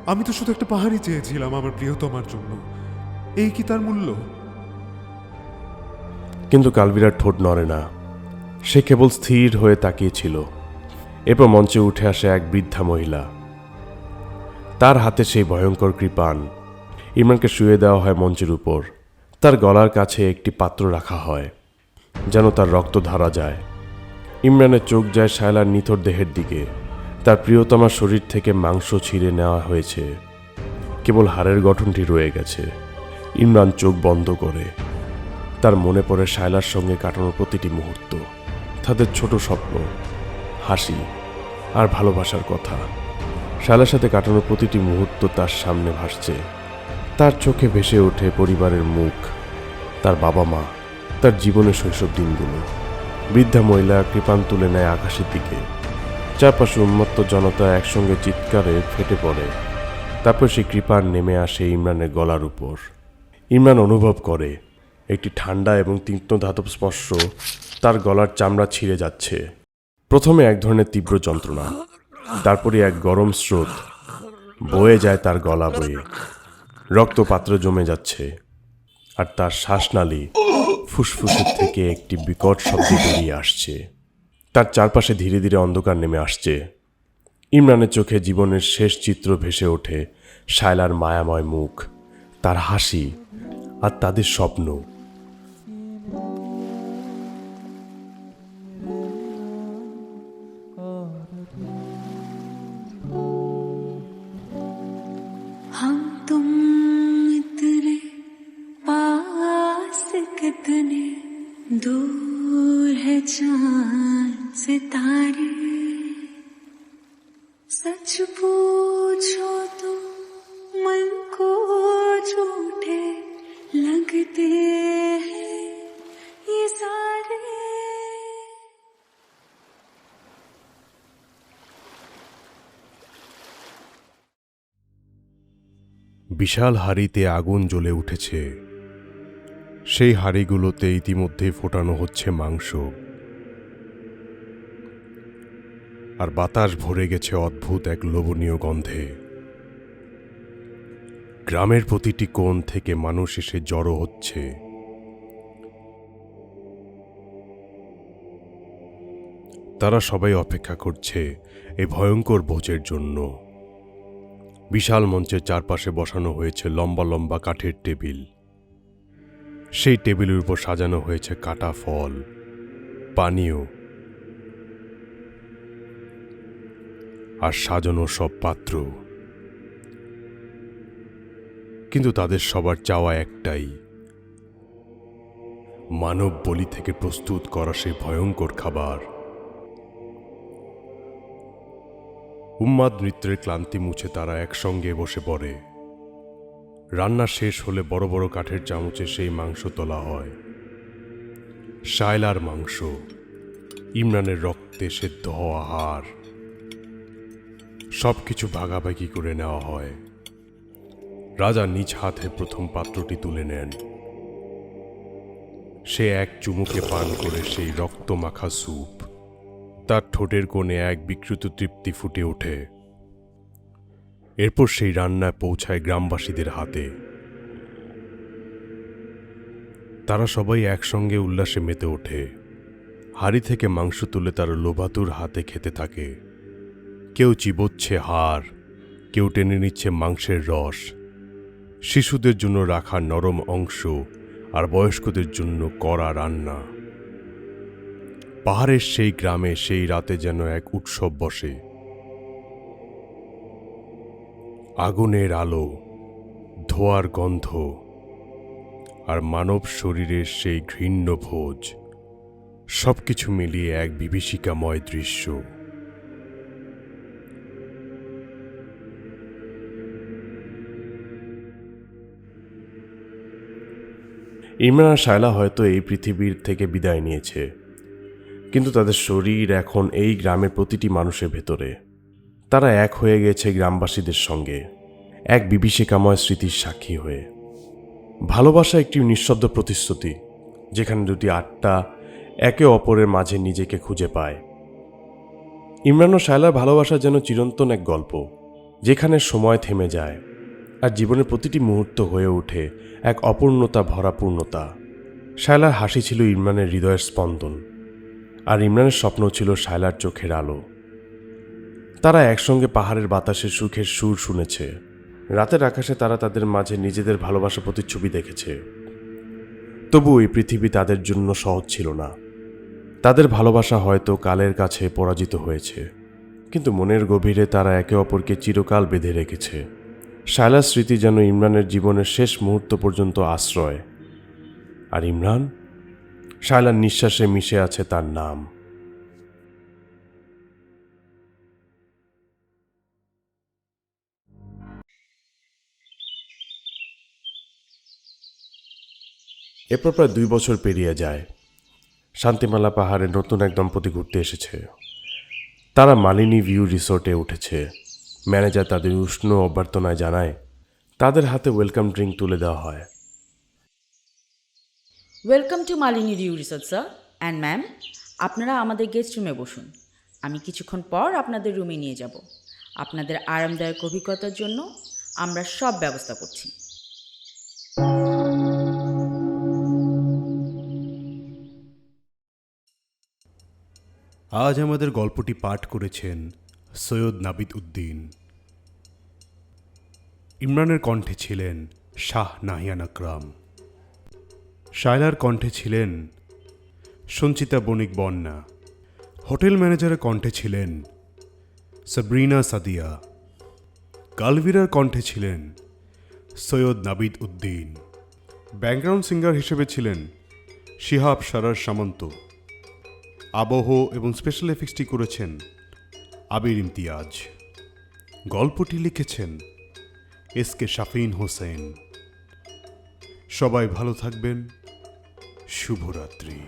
আমি তো শুধু একটা পাহাড়ি চেয়েছিলাম আমার প্রিয়তমার জন্য। এই কি তার মূল্য? কিন্তু কালভিরার ঠোঁট নড়ে না। সে কেবল স্থির হয়ে তাকিয়েছিল। এরপর মঞ্চে উঠে আসে এক বৃদ্ধা মহিলা। তার হাতে সেই ভয়ঙ্কর কৃপাণ। ইমরানকে শুয়ে দেওয়া হয় মঞ্চের উপর। তার গলার কাছে একটি পাত্র রাখা হয়, যেন তার রক্ত ধারা যায়। ইমরানের চোখ যায় শায়লার নিথর দেহের দিকে। তার প্রিয়তমার শরীর থেকে মাংস ছিঁড়ে নেওয়া হয়েছে, কেবল হাড়ের গঠনটি রয়ে গেছে। ইমরান চোখ বন্ধ করে। তার মনে পড়ে শায়লার সঙ্গে কাটানো প্রতিটি মুহূর্ত, তাদের ছোট স্বপ্ন, হাসি আর ভালোবাসার কথা। শায়লার সাথে কাটানো প্রতিটি মুহূর্ত তার সামনে ভাসছে। তার চোখে ভেসে ওঠে পরিবারের মুখ, তার বাবা মা, তার জীবনের শৈশব দিনগুলো। বৃদ্ধা মহিলা কৃপাণ তুলে নেয় আকাশের দিকে। চারপাশে উন্মত্ত জনতা একসঙ্গে চিৎকারে ফেটে পড়ে। তারপর সেই কৃপাণ নেমে আসে ইমরানের গলার উপর। ইমরান অনুভব করে একটি ঠান্ডা এবং তীক্ষ্ণ ধাতব স্পর্শ তার গলার চামড়া ছিঁড়ে যাচ্ছে। প্রথমে এক ধরনের তীব্র যন্ত্রণা, তারপরে এক গরম স্রোত বয়ে যায় তার গলা বয়ে। রক্ত পাত্রে জমে যাচ্ছে, আর তার শ্বাসনালী ফুসফুসের থেকে একটি বিকট শব্দ বেরিয়ে আসছে। তার চারপাশে ধীরে ধীরে অন্ধকার নেমে আসছে। ইমরানের চোখে জীবনের শেষ চিত্র ভেসে ওঠে। শায়লার মায়াময় মুখ, তার হাসি আর তাদের স্বপ্ন। हम तुम इतने पास कितने दूर है चांद सितारे। सच पूछो तो मन को झूठे लगते हैं ये सारे। বিশাল হাঁড়িতে আগুন জ্বলে উঠেছে। সেই হাঁড়িগুলোতে ইতিমধ্যে ফোটানো হচ্ছে মাংস, আর বাতাস ভরে গেছে অদ্ভুত এক লোভনীয় গন্ধে। গ্রামের প্রতিটি কোণ থেকে মানুষ এসে জড়ো হচ্ছে। তারা সবাই অপেক্ষা করছে এই ভয়ঙ্কর ভোজের জন্য। বিশাল মঞ্চের চারপাশে বসানো হয়েছে লম্বা লম্বা কাঠের টেবিল। সেই টেবিলের উপর সাজানো হয়েছে কাটা ফল, পানীয় আর সাজানো সব পাত্র। কিন্তু তাদের সবার চাওয়া একটাই, মানব বলি থেকে প্রস্তুত করা সেই ভয়ঙ্কর খাবার। উন্মাদ নৃত্যের ক্লান্তি মুছে তারা একসঙ্গে বসে পড়ে। রান্না শেষ হলে বড় বড় কাঠের চামচে সেই মাংস তোলা হয়। শায়লার মাংস, ইমরানের রক্তে সেদ্ধ হওয়া হাড়, সব কিছু ভাগাভাগি করে নেওয়া হয়। রাজা নিজ হাতে প্রথম পাত্রটি তুলে নেন। সে এক চুমুকে পান করে সেই রক্ত মাখা স্যুপ। তার ঠোঁটের কোণে এক বিকৃত তৃপ্তি ফুটে ওঠে। এরপর সেই রান্নায় পৌঁছায় গ্রামবাসীদের হাতে। তারা সবাই একসঙ্গে উল্লাসে মেতে ওঠে। হাড়ি থেকে মাংস তুলে তারা লোভাতুর হাতে খেতে থাকে। কেউ চিবোচ্ছে হাড়, কেউ টেনে নিচ্ছে মাংসের রস। শিশুদের জন্য রাখা নরম অংশ, আর বয়স্কদের জন্য কড়া রান্না। পাহাড়ের সেই গ্রামে সেই রাতে যেন এক উৎসব বসে। আগুনের আলো, ধোঁয়ার গন্ধ, আর মানব শরীরের সেই ঘৃণ্য ভোজ, সবকিছু মিলিয়ে এক বিভীষিকাময় দৃশ্য। ইমরান আর শায়লা হয়তো এই পৃথিবীর থেকে বিদায় নিয়েছে, কিন্তু তাদের শরীর এখন এই গ্রামের প্রতিটি মানুষের ভেতরে। তারা এক হয়ে গেছে গ্রামবাসীদের সঙ্গে, এক বিভীষিকাময় স্মৃতির সাক্ষী হয়ে। ভালোবাসা একটি নিঃশব্দ প্রতিশ্রুতি, যেখানে দুটি আত্মা একে অপরের মাঝে নিজেকে খুঁজে পায়। ইমরান ও শায়লার ভালোবাসা যেন চিরন্তন এক গল্প, যেখানে সময় থেমে যায় আর জীবনের প্রতিটি মুহূর্ত হয়ে ওঠে এক অপূর্ণতা ভরা পূর্ণতা। শায়লার হাসি ছিল ইমরানের হৃদয়ের স্পন্দন, আর ইমরানের স্বপ্ন ছিল শায়লার চোখের আলো। তারা একসঙ্গে পাহাড়ের বাতাসে সুখের সুর শুনেছে। রাতের আকাশে তারা তাদের মাঝে নিজেদের ভালোবাসা প্রতিচ্ছবি দেখেছে। তবু এই পৃথিবী তাদের জন্য সহজ ছিল না। তাদের ভালোবাসা হয়তো কালের কাছে পরাজিত হয়েছে, কিন্তু মনের গভীরে তারা একে অপরকে চিরকাল বেঁধে রেখেছে। শায়লার স্মৃতি যেন ইমরানের জীবনের শেষ মুহূর্ত পর্যন্ত আশ্রয়, আর ইমরান, শায়লার নিঃশ্বাসে মিশে আছে তার নাম। এরপর প্রায় 2 বছর পেরিয়ে যায়। শান্তিমালা পাহাড়ে নতুন এক দম্পতি ঘুরতে এসেছে। তারা মালিনী ভিউ রিসোর্টে উঠেছে। ম্যানেজার তাদের উষ্ণ অভ্যর্থনায় জানায় তাদের হাতে ওয়েলকাম ড্রিঙ্ক তুলে দেওয়া হয়। Welcome to Malini view resort sir and ma'am. আপনারা আমাদের গেস্ট রুমে বসুন। আমি কিছুক্ষণ পর আপনাদের রুমে নিয়ে যাব। আপনাদের আরামদায়ক অভিজ্ঞতার জন্য আমরা সব ব্যবস্থা করছি। আজ আমাদের গল্পটি পাঠ করেছেন সৈয়দ নাবিদ উদ্দিন। ইমরানের কণ্ঠে ছিলেন শাহ নাহিয়ান আকরাম। শায়লার কণ্ঠে ছিলেন সঞ্চিতা বণিক বন্যা। হোটেল ম্যানেজারের কণ্ঠে ছিলেন সাবরিনা সাদিয়া। কালভিরার কণ্ঠে ছিলেন সৈয়দ নাবিদ উদ্দিন। ব্যাকগ্রাউন্ড সিঙ্গার হিসেবে ছিলেন শিহাব সারার সামন্ত। আবহ এবং স্পেশাল এফেক্টসটি করেছেন আবির ইমতিয়াজ। গল্পটি লিখেছেন এসকে শাফিন হোসেন। সবাই ভালো থাকবেন। শুভরাত্রি।